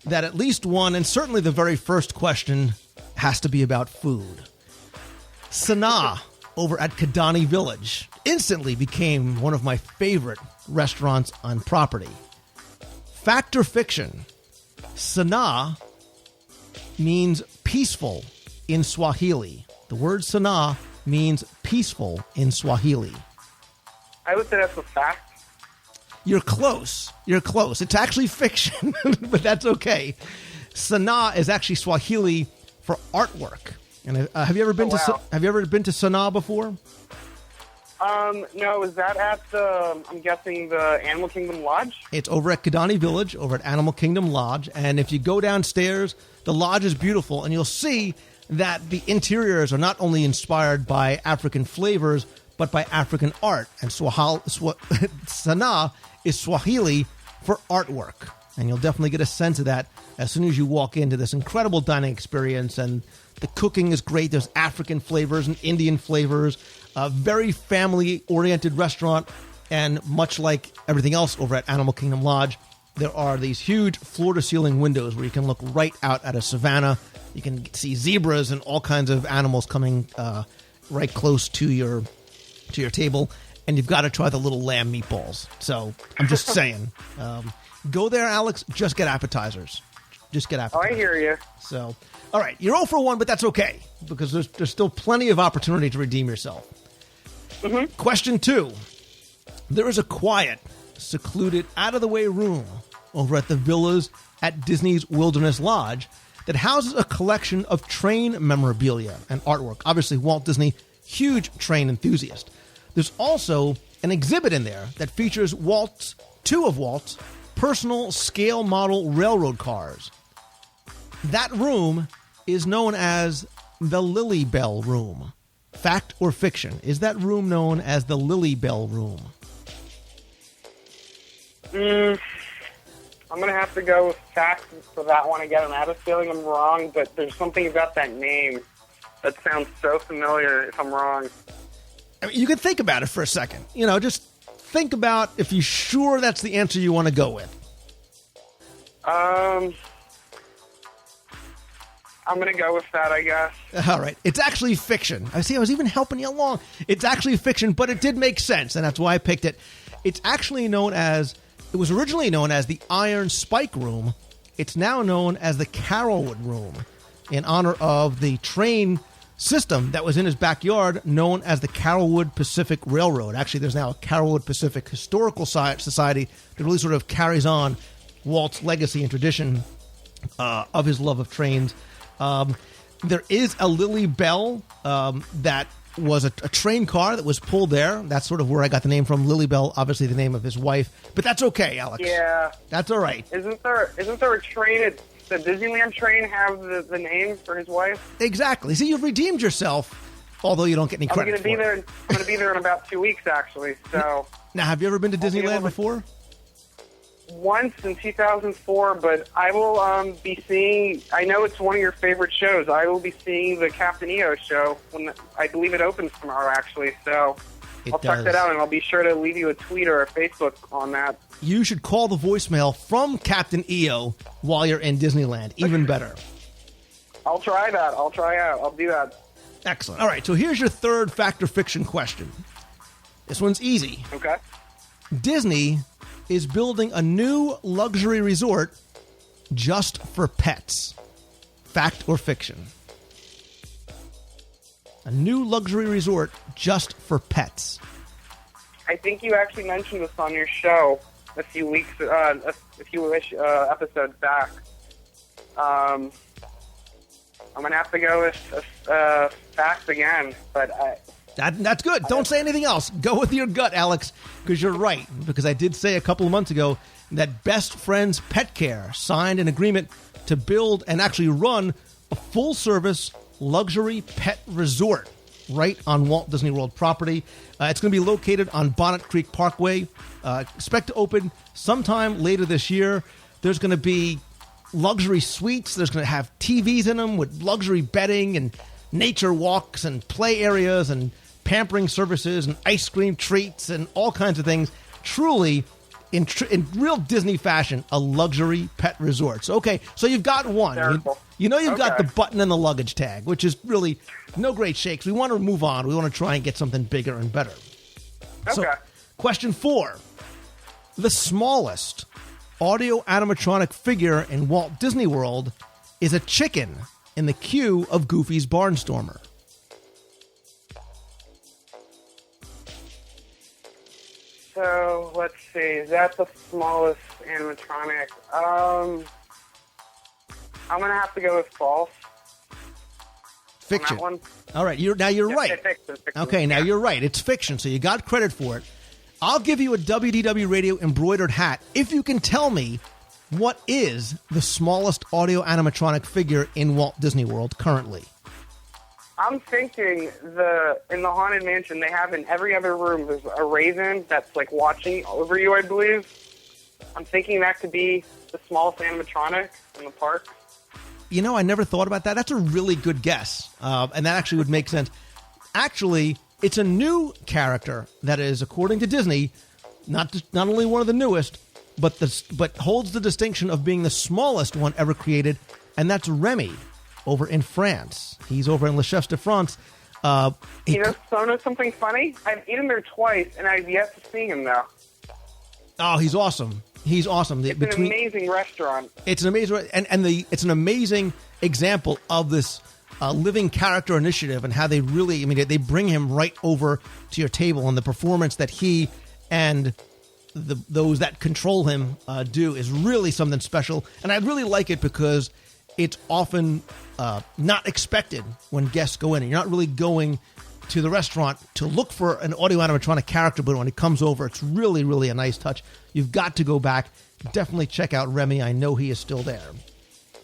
that at least one, and certainly the very first question, has to be about food. Sanaa over at Kidani Village instantly became one of my favorite restaurants on property. Fact or fiction? Sanaa means peaceful in Swahili. The word Sanaa means peaceful in Swahili. I would say that's a fact. You're close. It's actually fiction, but that's okay. Sanaa is actually Swahili for artwork. And have you ever been to Sanaa before? No. Is that at I'm guessing the Animal Kingdom Lodge? It's over at Kidani Village, over at Animal Kingdom Lodge. And if you go downstairs, the lodge is beautiful, and you'll see that the interiors are not only inspired by African flavors, but by African art. And Sanaa is Swahili for artwork. And you'll definitely get a sense of that as soon as you walk into this incredible dining experience. And the cooking is great. There's African flavors and Indian flavors. A very family-oriented restaurant. And much like everything else over at Animal Kingdom Lodge, there are these huge floor-to-ceiling windows where you can look right out at a savanna. You can see zebras and all kinds of animals coming right close to your table. And you've got to try the little lamb meatballs. So I'm just saying. Go there, Alex. Just get appetizers. Just get appetizers. Oh, I hear you. So, all right, you're 0 for 1, but that's okay because there's still plenty of opportunity to redeem yourself. Mm-hmm. Question 2. There is a quiet, secluded, out-of-the-way room over at the villas at Disney's Wilderness Lodge that houses a collection of train memorabilia and artwork. Obviously, Walt Disney, huge train enthusiast. There's also an exhibit in there that features two of Walt's personal scale model railroad cars. That room is known as the Lily Bell Room. Fact or fiction? Is that room known as the Lily Bell Room? I'm going to have to go with fact for that one again. I have a feeling I'm wrong, but there's something about that name that sounds so familiar if I'm wrong. I mean, you can think about it for a second. Just think about if you're sure that's the answer you want to go with. I'm going to go with that, I guess. All right. It's actually fiction. I was even helping you along. It's actually fiction, but it did make sense, and that's why I picked it. It was originally known as the Iron Spike Room. It's now known as the Carrollwood Room in honor of the train system that was in his backyard known as the Carrollwood Pacific Railroad. Actually, there's now a Carrollwood Pacific Historical Society that really sort of carries on Walt's legacy and tradition of his love of trains. There is a Lily Bell that was a train car that was pulled there. That's sort of where I got the name from. Lily Bell, obviously the name of his wife. But that's okay, Alex. Yeah. That's all right. Isn't there a train the Disneyland train have the name for his wife? Exactly. See, you've redeemed yourself, although you don't get any credit for it. I'm going to be there in about 2 weeks, actually. So. Now, have you ever been to Disneyland before? Once in 2004, but I will be seeing, I know it's one of your favorite shows. I will be seeing the Captain EO show when I believe it opens tomorrow, actually. So I'll check that out, and I'll be sure to leave you a tweet or a Facebook on that. You should call the voicemail from Captain EO while you're in Disneyland. Even better. I'll try that. I'll do that. Excellent. All right, so here's your third fact or fiction question. This one's easy. Okay. Disney is building a new luxury resort just for pets. Fact or fiction? A new luxury resort just for pets. I think you actually mentioned this on your show a few episodes back. I'm gonna have to go with facts again, but that's good. Don't say anything else. Go with your gut, Alex, because you're right. Because I did say a couple of months ago that Best Friends Pet Care signed an agreement to build and actually run a full-service luxury pet resort right on Walt Disney World property. It's going to be located on Bonnet Creek Parkway. Expect to open sometime later this year. There's going to be luxury suites. There's going to have TVs in them with luxury bedding and nature walks and play areas and pampering services and ice cream treats and all kinds of things. Truly, in real Disney fashion, a luxury pet resort. So, okay, so you've got one. You've got the button and the luggage tag, which is really no great shakes. We want to move on. We want to try and get something bigger and better. Okay. So, question 4. The smallest audio animatronic figure in Walt Disney World is a chicken in the queue of Goofy's Barnstormer. So, let's see. Is that the smallest animatronic? I'm going to have to go with false. Fiction. On that one. All right. You're right. Fiction. Okay, now you're right. It's fiction, so you got credit for it. I'll give you a WDW Radio embroidered hat if you can tell me what is the smallest audio animatronic figure in Walt Disney World currently. I'm thinking in the Haunted Mansion, they have in every other room, there's a raven that's like watching over you, I believe. I'm thinking that could be the smallest animatronic in the park. You know, I never thought about that. That's a really good guess. And that actually would make sense. Actually, it's a new character that is, according to Disney, not only one of the newest, but holds the distinction of being the smallest one ever created, and that's Remy over in France. He's over in Le Chef de France. So know something funny? I've eaten there twice, and I've yet to see him, though. Oh, he's awesome. He's awesome. It's an amazing restaurant. It's an amazing, it's an amazing example of this living character initiative and how they really, they bring him right over to your table, and the performance that he and those that control him do is really something special. And I really like it because it's often not expected when guests go in. You're not really going to the restaurant to look for an audio animatronic character, but when it comes over, it's really, really a nice touch. You've got to go back. Definitely check out Remy. I know he is still there.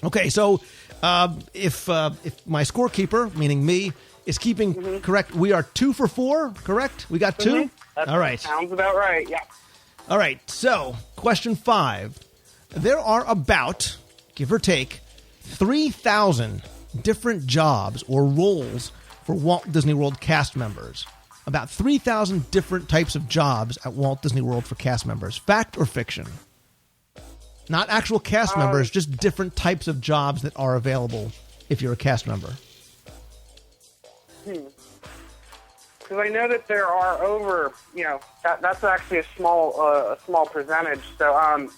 Okay, so if my scorekeeper, meaning me, is keeping correct, we are 2 for 4, correct? We got 2? All right. Sounds about right, yeah. All right, so question 5. There are about, give or take, 3,000 different jobs or roles for Walt Disney World cast members. About 3,000 different types of jobs at Walt Disney World for cast members. Fact or fiction? Not actual cast members, just different types of jobs that are available if you're a cast member. Because I know that there are over, that's actually a small percentage. So I'm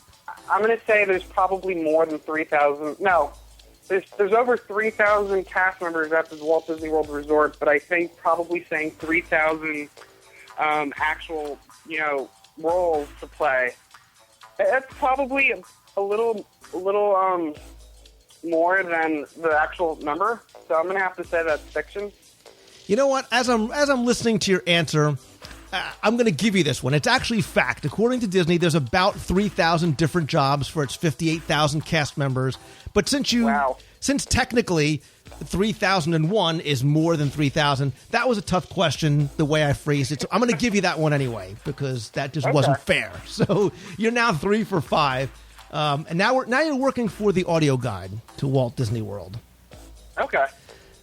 going to say there's probably more than 3,000. No, there's over 3,000 cast members at the Walt Disney World Resort, but I think probably saying 3,000 actual, roles to play. That's probably a little more than the actual number. So I'm going to have to say that's fiction. You know what? As I'm listening to your answer, I'm going to give you this one. It's actually fact. According to Disney, there's about 3,000 different jobs for its 58,000 cast members. But since technically 3,001 is more than 3,000, that was a tough question the way I phrased it. So I'm going to give you that one anyway because that just wasn't fair. So you're now 3 for 5, and now you're working for the audio guide to Walt Disney World.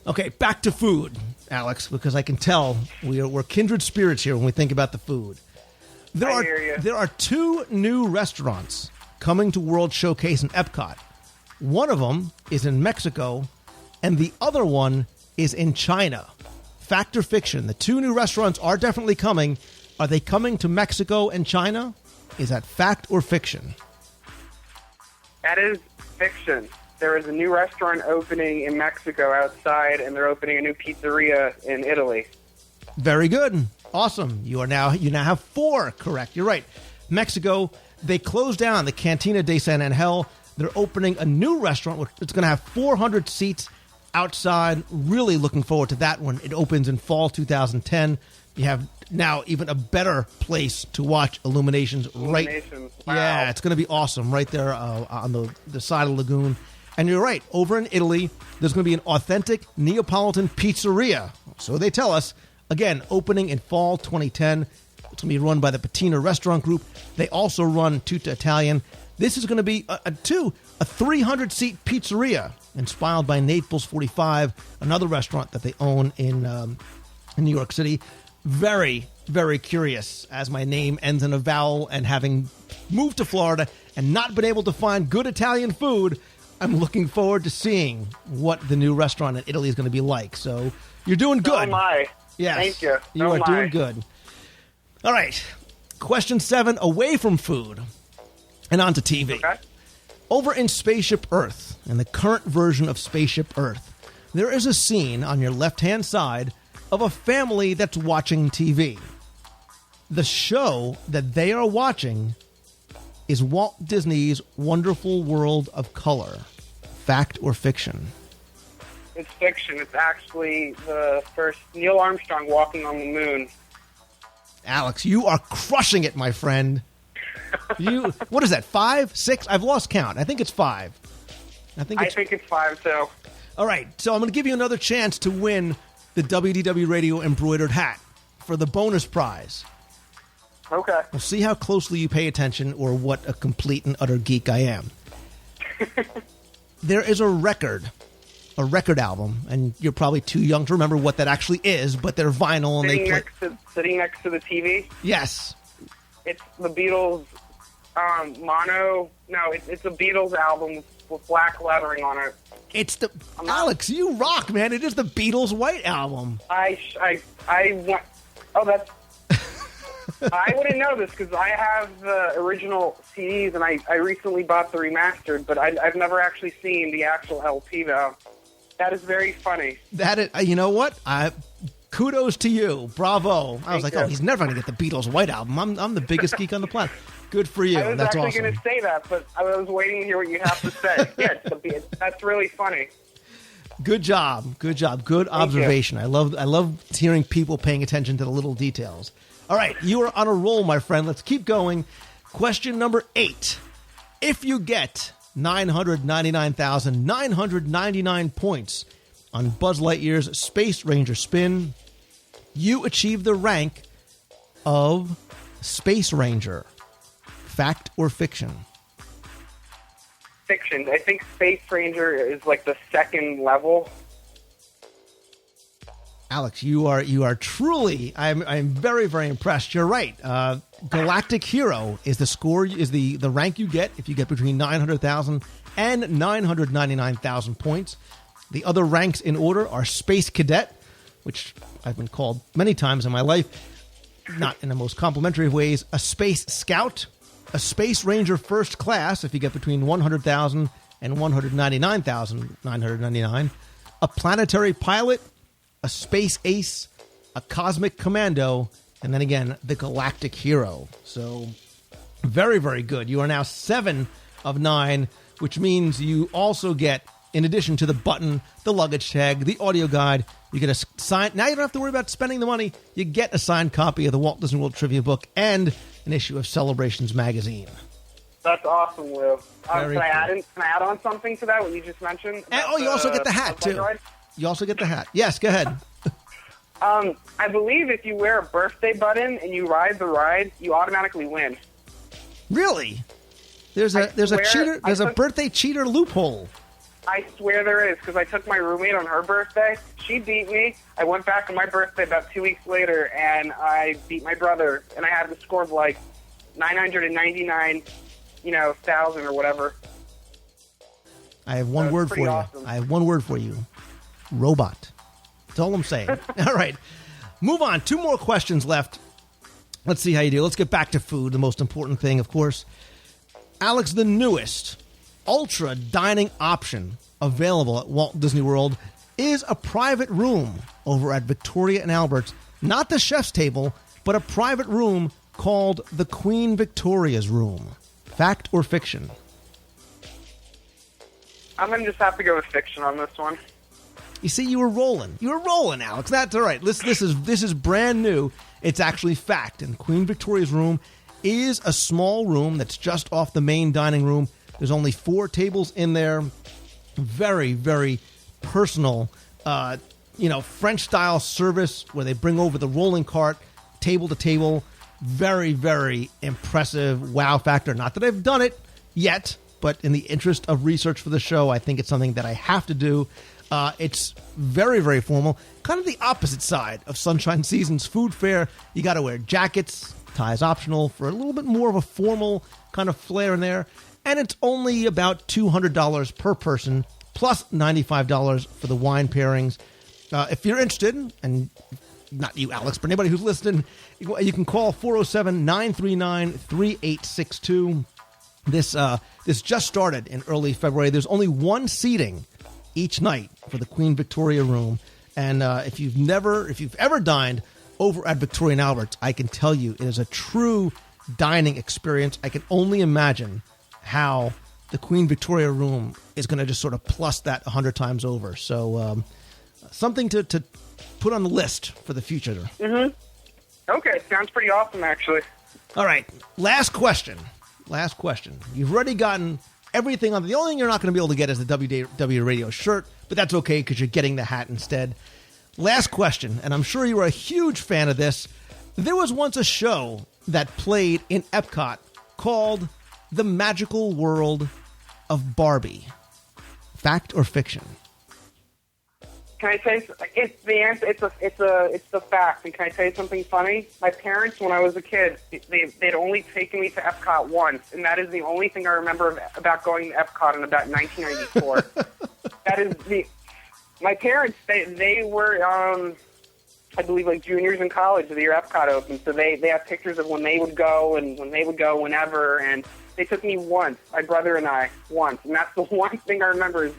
Okay, back to food, Alex, because I can tell we're kindred spirits here when we think about the food. There are 2 new restaurants coming to World Showcase in Epcot. One of them is in Mexico, and the other one is in China. Fact or fiction? The 2 new restaurants are definitely coming. Are they coming to Mexico and China? Is that fact or fiction? That is fiction. There is a new restaurant opening in Mexico outside, and they're opening a new pizzeria in Italy. Very good. Awesome. You now have 4 correct. You're right. Mexico, they closed down the Cantina de San Angel. They're opening a new restaurant. It's going to have 400 seats outside. Really looking forward to that one. It opens in fall 2010. You have now even a better place to watch Illuminations. Right. Wow. Yeah, it's going to be awesome right there on the side of the lagoon. And you're right. Over in Italy, there's going to be an authentic Neapolitan pizzeria. So they tell us. Again, opening in fall 2010. It's going to be run by the Patina Restaurant Group. They also run Tutta Italian. This is going to be a 300-seat pizzeria inspired by Naples 45, another restaurant that they own in New York City. Very, very curious, as my name ends in a vowel, and having moved to Florida and not been able to find good Italian food, I'm looking forward to seeing what the new restaurant in Italy is going to be like. So you're doing good. So am I. Yes. Thank you. You are doing good. All right. Question 7, away from food and onto TV. Okay. Over in Spaceship Earth, in the current version of Spaceship Earth, there is a scene on your left-hand side of a family that's watching TV. The show that they are watching is Walt Disney's Wonderful World of Color. Fact or fiction? It's fiction. It's actually the first Neil Armstrong walking on the moon. Alex, you are crushing it, my friend. What is that, 5, 6? I've lost count. I think it's 5. I think it's 5, too. All right, so I'm going to give you another chance to win the WDW Radio embroidered hat for the bonus prize. Okay. We'll see how closely you pay attention or what a complete and utter geek I am. There is a record album, and you're probably too young to remember what that actually is, but they're vinyl and sitting next to the TV? Yes. It's the Beatles mono. No, it's a Beatles album with black lettering on it. It's the Alex, you rock, man. It is the Beatles White Album. Oh, that's I wouldn't know this because I have the original CDs, and I recently bought the remastered, but I've never actually seen the actual LP, though. That is very funny. That is, you know what? Kudos to you. Bravo. I was like, he's never going to get the Beatles' White Album. I'm the biggest geek on the planet. Good for you. I was That's actually awesome. going to say that, but I was waiting to hear what you have to say. Yeah, that's really funny. Good job. Good job. Good observation. I love hearing people paying attention to the little details. All right, you are on a roll, my friend. Let's keep going. Question number 8. If you get 999,999 points on Buzz Lightyear's Space Ranger spin, you achieve the rank of Space Ranger. Fact or fiction? Fiction. I think Space Ranger is like the second level. Alex, you are truly. I'm very, very impressed. You're right. Galactic Hero is the score. Is the rank you get if you get between 900,000 and 999,000 points. The other ranks in order are Space Cadet, which I've been called many times in my life, not in the most complimentary of ways. A Space Scout, a Space Ranger First Class if you get between 100,000 and 199,999. A Planetary Pilot, a Space Ace, a Cosmic Commando, and then again, the Galactic Hero. So, very, very good. You are now 7 of 9, which means you also get, in addition to the button, the luggage tag, the audio guide, you get a signed... Now you don't have to worry about spending the money. You get a signed copy of the Walt Disney World Trivia Book and an issue of Celebrations magazine. That's awesome, Will. Very can I cool. add on something to that, what you just mentioned? And, you also get the hat, too. You also get the hat. Yes, go ahead. I believe if you wear a birthday button and you ride the ride, you automatically win. Really? There's a birthday cheater loophole. I swear there is, because I took my roommate on her birthday. She beat me. I went back on my birthday about 2 weeks later, and I beat my brother, and I had the score of like 999,000 or whatever. I have one word for you. Awesome. I have one word for you. Robot. That's all I'm saying. All right. Move on. 2 more questions left. Let's see how you do. Let's get back to food, the most important thing, of course. Alex, the newest ultra dining option available at Walt Disney World is a private room over at Victoria and Albert's. Not the chef's table, but a private room called the Queen Victoria's Room. Fact or fiction? I'm going to just have to go with fiction on this one. You see, you were rolling. You were rolling, Alex. That's all right. This is brand new. It's actually fact. And Queen Victoria's Room is a small room that's just off the main dining room. There's only 4 tables in there. Very, very personal, French-style service where they bring over the rolling cart, table to table. Very, very impressive wow factor. Not that I've done it yet, but in the interest of research for the show, I think it's something that I have to do. It's very, very formal. Kind of the opposite side of Sunshine Season's food fair. You got to wear jackets, ties optional for a little bit more of a formal kind of flair in there. And it's only about $200 per person, plus $95 for the wine pairings. If you're interested, and not you, Alex, but anybody who's listening, you can call 407-939-3862. This just started in early February. There's only 1 seating each night for the Queen Victoria Room. And if you've ever dined over at Victoria and Albert's, I can tell you it is a true dining experience. I can only imagine how the Queen Victoria Room is going to just sort of plus that 100 times over. So something to put on the list for the future. Mm-hmm. Okay, sounds pretty awesome, actually. All right, last question. You've already gotten everything on. The only thing you're not going to be able to get is the WDW Radio shirt, but that's okay because you're getting the hat instead. Last question, and I'm sure you were a huge fan of this. There was once a show that played in Epcot called The Magical World of Barbie. Fact or fiction? Can I tell you? It's the answer. It's the fact. And can I tell you something funny? My parents, when I was a kid, they'd only taken me to Epcot once, and that is the only thing I remember about going to Epcot in about 1994. That is my parents. They were I believe, like juniors in college the year Epcot opened. So they have pictures of when they would go and when they would go whenever. And they took me once, my brother and I, once. And that's the one thing I remember is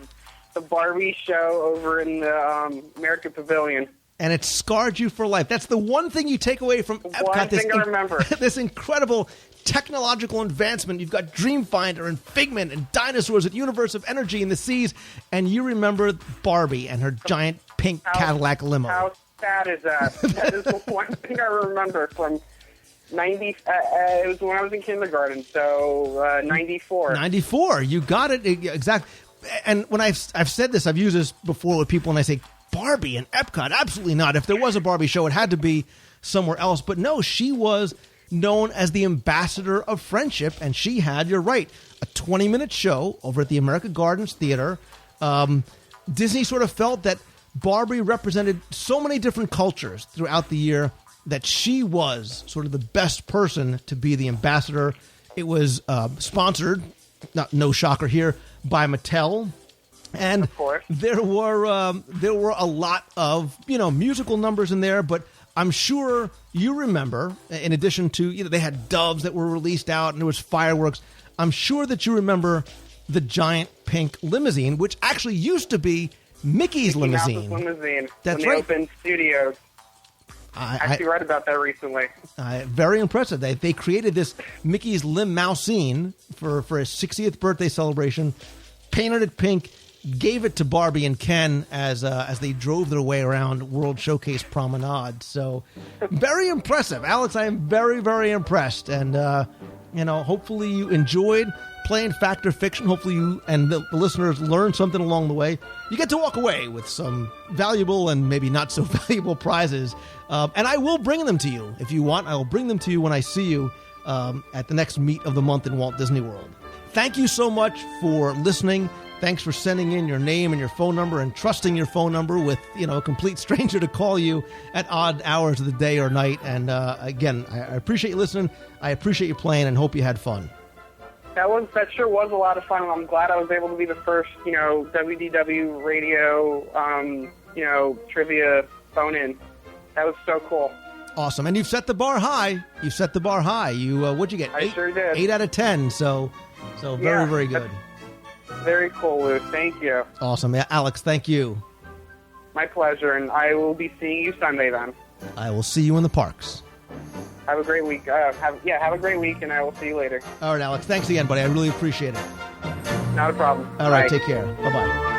the Barbie show over in the American Pavilion. And it scarred you for life. That's the one thing you take away from Epcot. One thing I remember. This incredible technological advancement. You've got Dreamfinder and Figment and dinosaurs at Universe of Energy in the Seas. And you remember Barbie and her giant pink Cadillac limo. How sad is that? That is the one thing I remember from 90. It was when I was in kindergarten, so 94. 94. You got it exactly. And when I've said this, I've used this before with people, and I say Barbie and Epcot. Absolutely not. If there was a Barbie show, it had to be somewhere else. But no, she was known as the ambassador of friendship, and she had, you're right, a 20-minute show over at the American Gardens Theater. Disney sort of felt that Barbie represented so many different cultures throughout the year that she was sort of the best person to be the ambassador. It was sponsored, no shocker here, by Mattel. And there were a lot of musical numbers in there, but I'm sure you remember, in addition to they had doves that were released out and there was fireworks. I'm sure that you remember the giant pink limousine, which actually used to be Mickey's limousine. Limousine. That's when right. They opened studios. I actually read about that recently. Very impressive. They created this Mickey's limousine for his 60th birthday celebration, painted it pink, gave it to Barbie and Ken as they drove their way around World Showcase Promenade. So very impressive. Alex, I am very, very impressed. And, hopefully you enjoyed playing Fact or Fiction. Hopefully you and the listeners learned something along the way. You get to walk away with some valuable and maybe not so valuable prizes. And I will bring them to you if you want. I will bring them to you when I see you at the next meet of the month in Walt Disney World. Thank you so much for listening. Thanks for sending in your name and your phone number and trusting your phone number with, a complete stranger to call you at odd hours of the day or night. And again, I appreciate you listening. I appreciate you playing and hope you had fun. That sure was a lot of fun. I'm glad I was able to be the first, WDW radio, trivia phone-in. That was so cool. Awesome. And you've set the bar high. You set the bar high. You what'd you get? I sure did. 8 out of 10. So very, very good. Very cool, Lou. Thank you. Awesome. Yeah, Alex, thank you. My pleasure. And I will be seeing you Sunday then. I will see you in the parks. Have a great week. Have a great week, and I will see you later. All right, Alex. Thanks again, buddy. I really appreciate it. Not a problem. All right, Bye. take care. Bye-bye.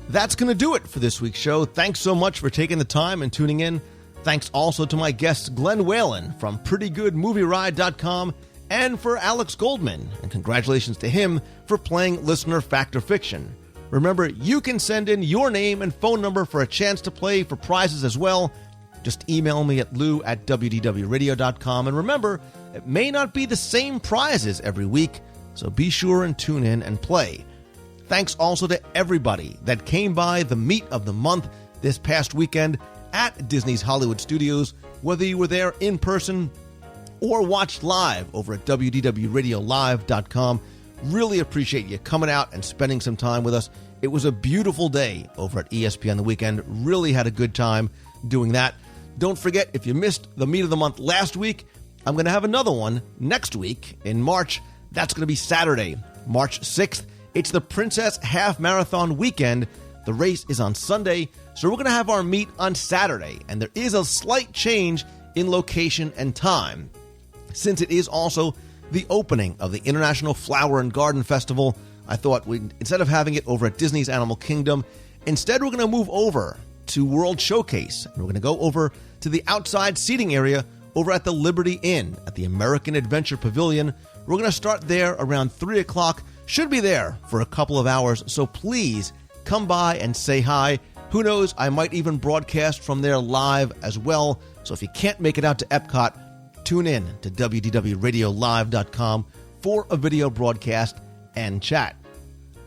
That's going to do it for this week's show. Thanks so much for taking the time and tuning in. Thanks also to my guest, Glenn Whalen from PrettyGoodMovieRide.com and for Alex Goldman. And congratulations to him for playing Listener Fact or Fiction. Remember, you can send in your name and phone number for a chance to play for prizes as well. Just email me at lou@wdwradio.com. And remember, it may not be the same prizes every week, so be sure and tune in and play. Thanks also to everybody that came by the meet of the month this past weekend at Disney's Hollywood Studios, whether you were there in person or watched live over at WDWRadioLive.com. Really appreciate you coming out and spending some time with us. It was a beautiful day over at ESPN the weekend. Really had a good time doing that. Don't forget, if you missed the meet of the month last week, I'm going to have another one next week in March. That's going to be Saturday, March 6th. It's the Princess Half Marathon weekend. The race is on Sunday, so we're going to have our meet on Saturday, and there is a slight change in location and time. Since it is also the opening of the International Flower and Garden Festival, I thought instead of having it over at Disney's Animal Kingdom, instead we're going to move over to World Showcase. And we're going to go over to the outside seating area over at the Liberty Inn at the American Adventure Pavilion. We're going to start there around 3 o'clock. Should be there for a couple of hours, so please come by and say hi. Who knows, I might even broadcast from there live as well. So if you can't make it out to Epcot, tune in to WDWRadioLive.com for a video broadcast and chat.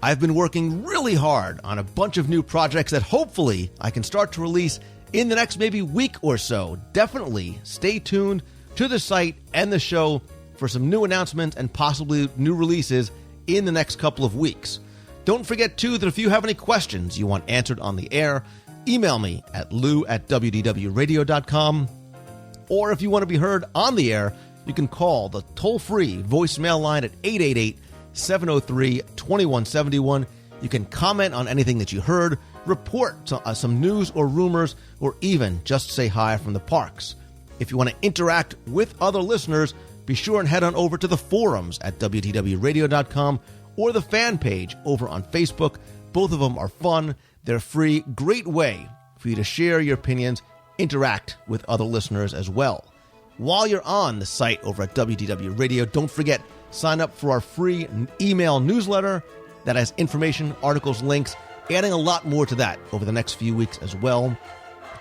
I've been working really hard on a bunch of new projects that hopefully I can start to release in the next maybe week or so. Definitely stay tuned to the site and the show for some new announcements and possibly new releases in the next couple of weeks. Don't forget, too, that if you have any questions you want answered on the air, email me at lou@wdwradio.com. Or if you want to be heard on the air, you can call the toll-free voicemail line at 888-703-2171. You can comment on anything that you heard, report some news or rumors, or even just say hi from the parks. If you want to interact with other listeners, be sure and head on over to the forums at WDWradio.com or the fan page over on Facebook. Both of them are fun. They're free. Great way for you to share your opinions, interact with other listeners as well. While you're on the site over at WDW Radio, don't forget, sign up for our free email newsletter that has information, articles, links, adding a lot more to that over the next few weeks as well.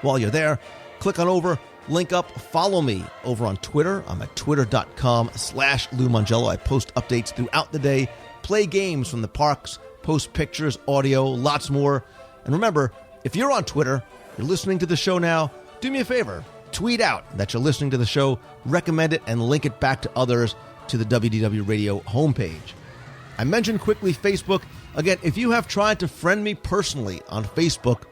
While you're there, click on over, link up, follow me over on Twitter. I'm at twitter.com/Lou Mongello. I post updates throughout the day, play games from the parks, post pictures, audio, lots more. And remember, if you're on Twitter, you're listening to the show now, do me a favor. Tweet out that you're listening to the show, recommend it, and link it back to others to the WDW Radio homepage. I mentioned quickly Facebook. Again, if you have tried to friend me personally on Facebook,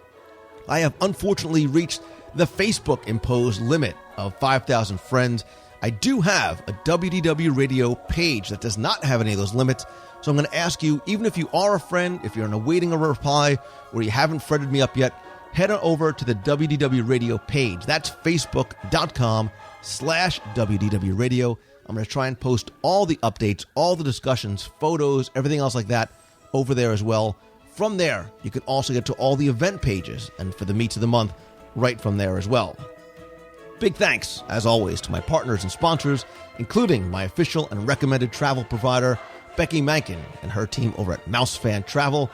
I have unfortunately reached the Facebook-imposed limit of 5,000 friends. I do have a WDW Radio page that does not have any of those limits, so I'm going to ask you, even if you are a friend, if you're awaiting a reply, or you haven't friended me up yet, head on over to the WDW Radio page. That's facebook.com/WDW Radio. I'm going to try and post all the updates, all the discussions, photos, everything else like that over there as well. From there, you can also get to all the event pages and for the meets of the month right from there as well. Big thanks, as always, to my partners and sponsors, including my official and recommended travel provider, Becky Mankin, and her team over at Mousefan Travel.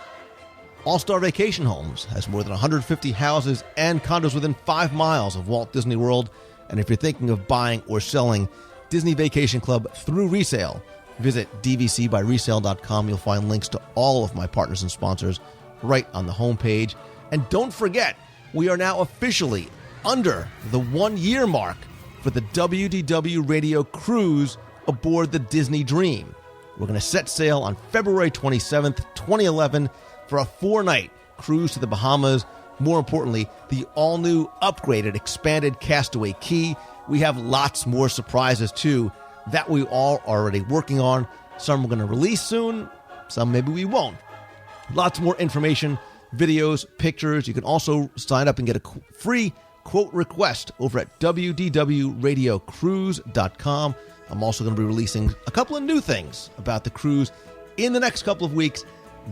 All-Star Vacation Homes has more than 150 houses and condos within 5 miles of Walt Disney World. And if you're thinking of buying or selling Disney Vacation Club through resale, visit dvcbyresale.com. You'll find links to all of my partners and sponsors right on the homepage. And don't forget, we are now officially under the 1-year mark for the WDW Radio cruise aboard the Disney Dream. We're going to set sail on February 27th, 2011 for a 4-night cruise to the Bahamas. More importantly, the all-new, upgraded, expanded Castaway Key. We have lots more surprises, too, that we are already working on. Some we're going to release soon, some maybe we won't. Lots more information, videos, pictures. You can also sign up and get a free quote request over at wdwradiocruise.com. I'm also going to be releasing a couple of new things about the cruise in the next couple of weeks.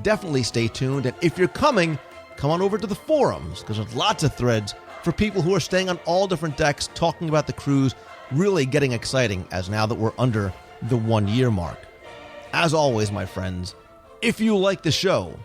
Definitely stay tuned. And if you're coming, come on over to the forums, because there's lots of threads for people who are staying on all different decks, talking about the cruise, really getting exciting as now that we're under the 1-year mark. As always, my friends, if you like the show,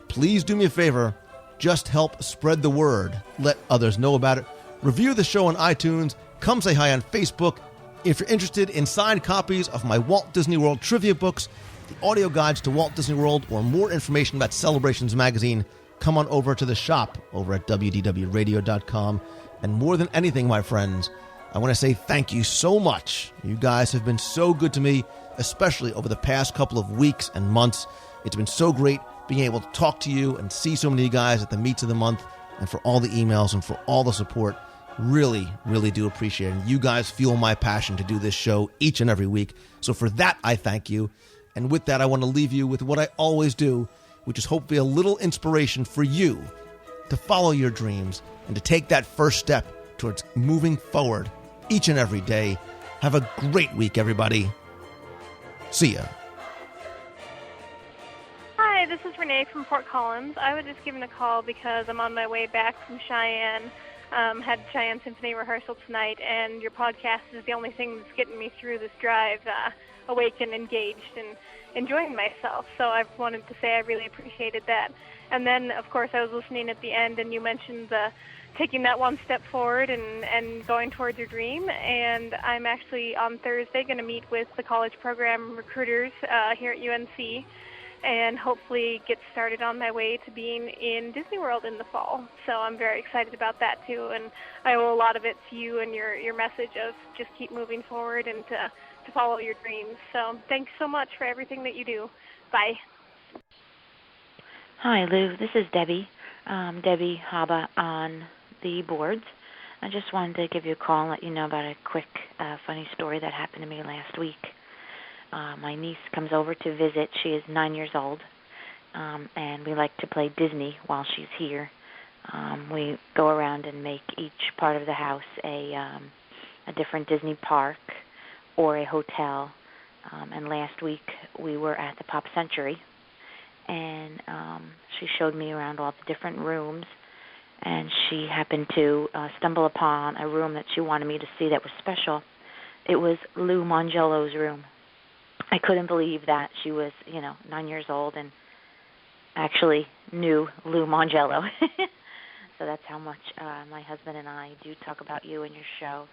please do me a favor, just help spread the word. Let others know about it. Review the show on iTunes. Come say hi on Facebook. If you're interested in signed copies of my Walt Disney World trivia books, the audio guides to Walt Disney World, or more information about Celebrations Magazine, come on over to the shop over at WDWRadio.com. And more than anything, my friends, I want to say thank you so much. You guys have been so good to me, especially over the past couple of weeks and months. It's been so great being able to talk to you and see so many of you guys at the meets of the month, and for all the emails and for all the support. Really, really do appreciate it. And you guys fuel my passion to do this show each and every week. So for that, I thank you. And with that, I want to leave you with what I always do, which is hopefully a little inspiration for you to follow your dreams and to take that first step towards moving forward each and every day. Have a great week, everybody. See ya. Hi, this is Renee from Fort Collins. I was just giving a call because I'm on my way back from Cheyenne. Had Cheyenne Symphony rehearsal tonight, and your podcast is the only thing that's getting me through this drive, awake and engaged and enjoying myself. So I wanted to say I really appreciated that. And then, of course, I was listening at the end, and you mentioned taking that one step forward and going towards your dream. And I'm actually on Thursday going to meet with the college program recruiters here at UNC. and hopefully get started on my way to being in Disney World in the fall. So I'm very excited about that too, and I owe a lot of it to you and your message of just keep moving forward and to follow your dreams. So thanks so much for everything that you do. Bye. Hi, Lou. This is Debbie. Debbie Haba on the boards. I just wanted to give you a call and let you know about a quick, funny story that happened to me last week. My niece comes over to visit. She is 9 years old, and we like to play Disney while she's here. We go around and make each part of the house a different Disney park or a hotel. And last week we were at the Pop Century, and she showed me around all the different rooms, and she happened to stumble upon a room that she wanted me to see that was special. It was Lou Mongello's room. I couldn't believe that she was, 9 years old and actually knew Lou Mongello. So that's how much my husband and I do talk about you and your show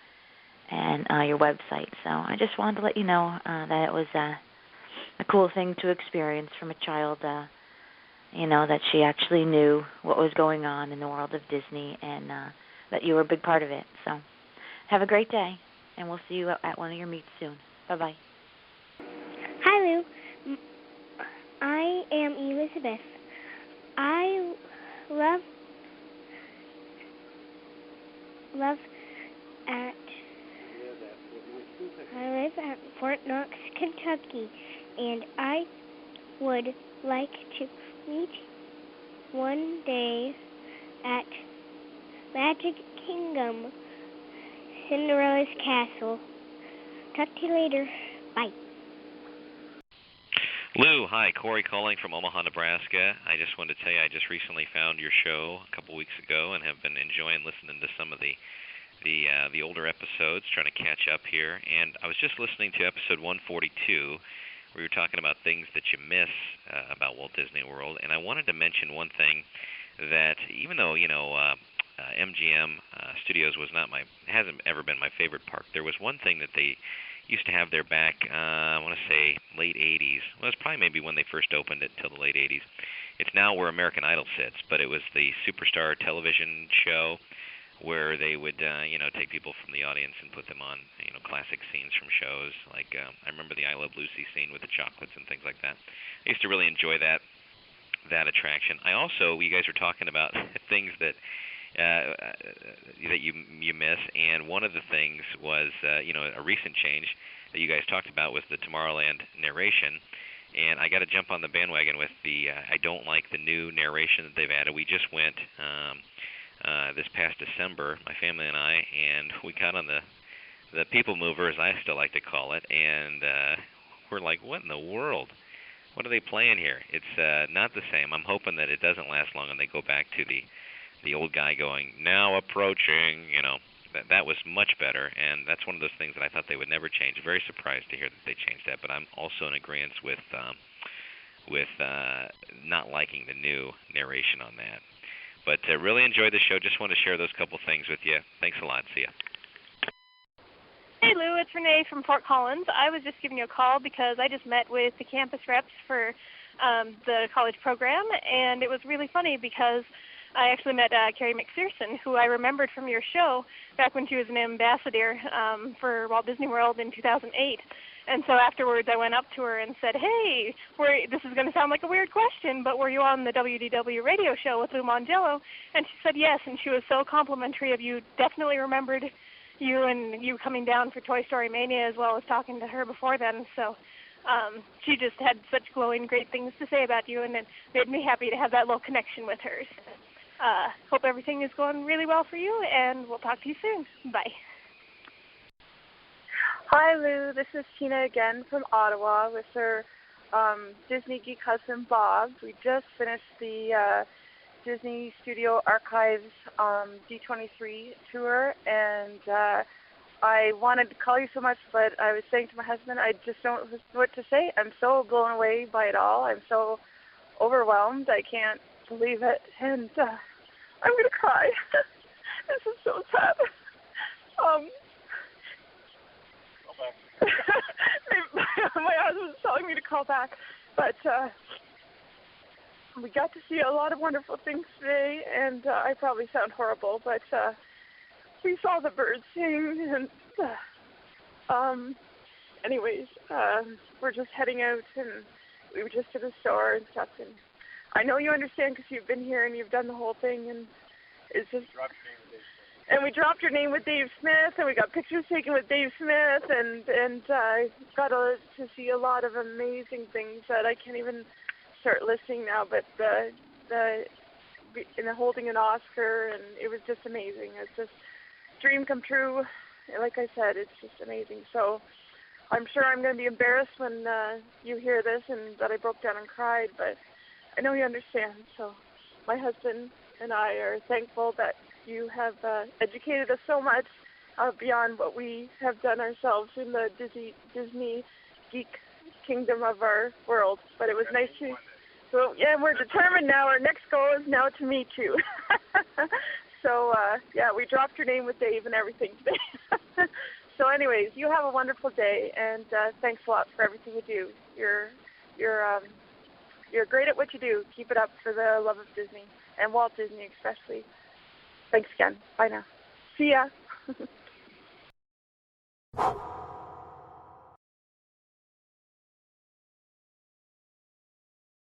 and your website. So I just wanted to let you know that it was a cool thing to experience from a child, that she actually knew what was going on in the world of Disney and that you were a big part of it. So have a great day, and we'll see you at one of your meets soon. Bye-bye. Hi, Lou. I am Elizabeth. I live at Fort Knox, Kentucky, and I would like to meet one day at Magic Kingdom, Cinderella's Castle. Talk to you later. Bye. Lou, hi, Corey calling from Omaha, Nebraska. I just wanted to tell you I just recently found your show a couple weeks ago and have been enjoying listening to some of the older episodes, trying to catch up here. And I was just listening to episode 142, where you were talking about things that you miss about Walt Disney World. And I wanted to mention one thing that even though, MGM Studios hasn't ever been my favorite park, there was one thing that they used to have there back, I want to say late 80s. Well, it's probably maybe when they first opened it until the late 80s. It's now where American Idol sits, but it was the Superstar television show where they would, take people from the audience and put them on, classic scenes from shows. Like, I remember the I Love Lucy scene with the chocolates and things like that. I used to really enjoy that attraction. I also, you guys were talking about things that you miss, and one of the things was, a recent change that you guys talked about was the Tomorrowland narration. And I got to jump on the bandwagon with I don't like the new narration that they've added. We just went this past December, my family and I, and we got on the People Mover, as I still like to call it, and we're like, what in the world? What are they playing here? It's not the same. I'm hoping that it doesn't last long and they go back to the old guy going, now approaching, that was much better, and that's one of those things that I thought they would never change. Very surprised to hear that they changed that, but I'm also in agreement with not liking the new narration on that. But really enjoyed the show. Just want to share those couple things with you. Thanks a lot. See ya. Hey, Lou, it's Renee from Fort Collins. I was just giving you a call because I just met with the campus reps for the college program, and it was really funny because I actually met Carrie McPherson, who I remembered from your show back when she was an ambassador for Walt Disney World in 2008. And so afterwards I went up to her and said, hey, this is going to sound like a weird question, but were you on the WDW radio show with Lou Mongello? And she said yes, and she was so complimentary of you, definitely remembered you and you coming down for Toy Story Mania as well as talking to her before then. So she just had such glowing, great things to say about you, and it made me happy to have that little connection with her. Hope everything is going really well for you, and we'll talk to you soon. Bye. Hi, Lou. This is Tina again from Ottawa with her Disney Geek husband, Bob. We just finished the Disney Studio Archives D23 tour, and I wanted to call you so much, but I was saying to my husband, I just don't know what to say. I'm so blown away by it all. I'm so overwhelmed. I can't believe it, and I'm going to cry. This is so sad. My husband's telling me to call back, but We got to see a lot of wonderful things today, and I probably sound horrible, but we saw the birds sing, and anyways, we're just heading out, and we were just at the store and stuff, and I know you understand because you've been here and you've done the whole thing, and it's just... And we dropped your name with Dave Smith, and we got pictures taken with Dave Smith, and got to see a lot of amazing things that I can't even start listing now. But the holding an Oscar, and it was just amazing. It's just dream come true. Like I said, it's just amazing. So I'm sure I'm going to be embarrassed when you hear this and that I broke down and cried, but I know you understand. So my husband and I are thankful that you have educated us so much beyond what we have done ourselves in the Disney geek kingdom of our world. But it was nice to... So, yeah, we're determined now. Our next goal is now to meet you. So, yeah, we dropped your name with Dave and everything today. So, anyways, you have a wonderful day, and thanks a lot for everything you do. You're great at what you do. Keep it up for the love of Disney, and Walt Disney especially. Thanks again. Bye now. See ya.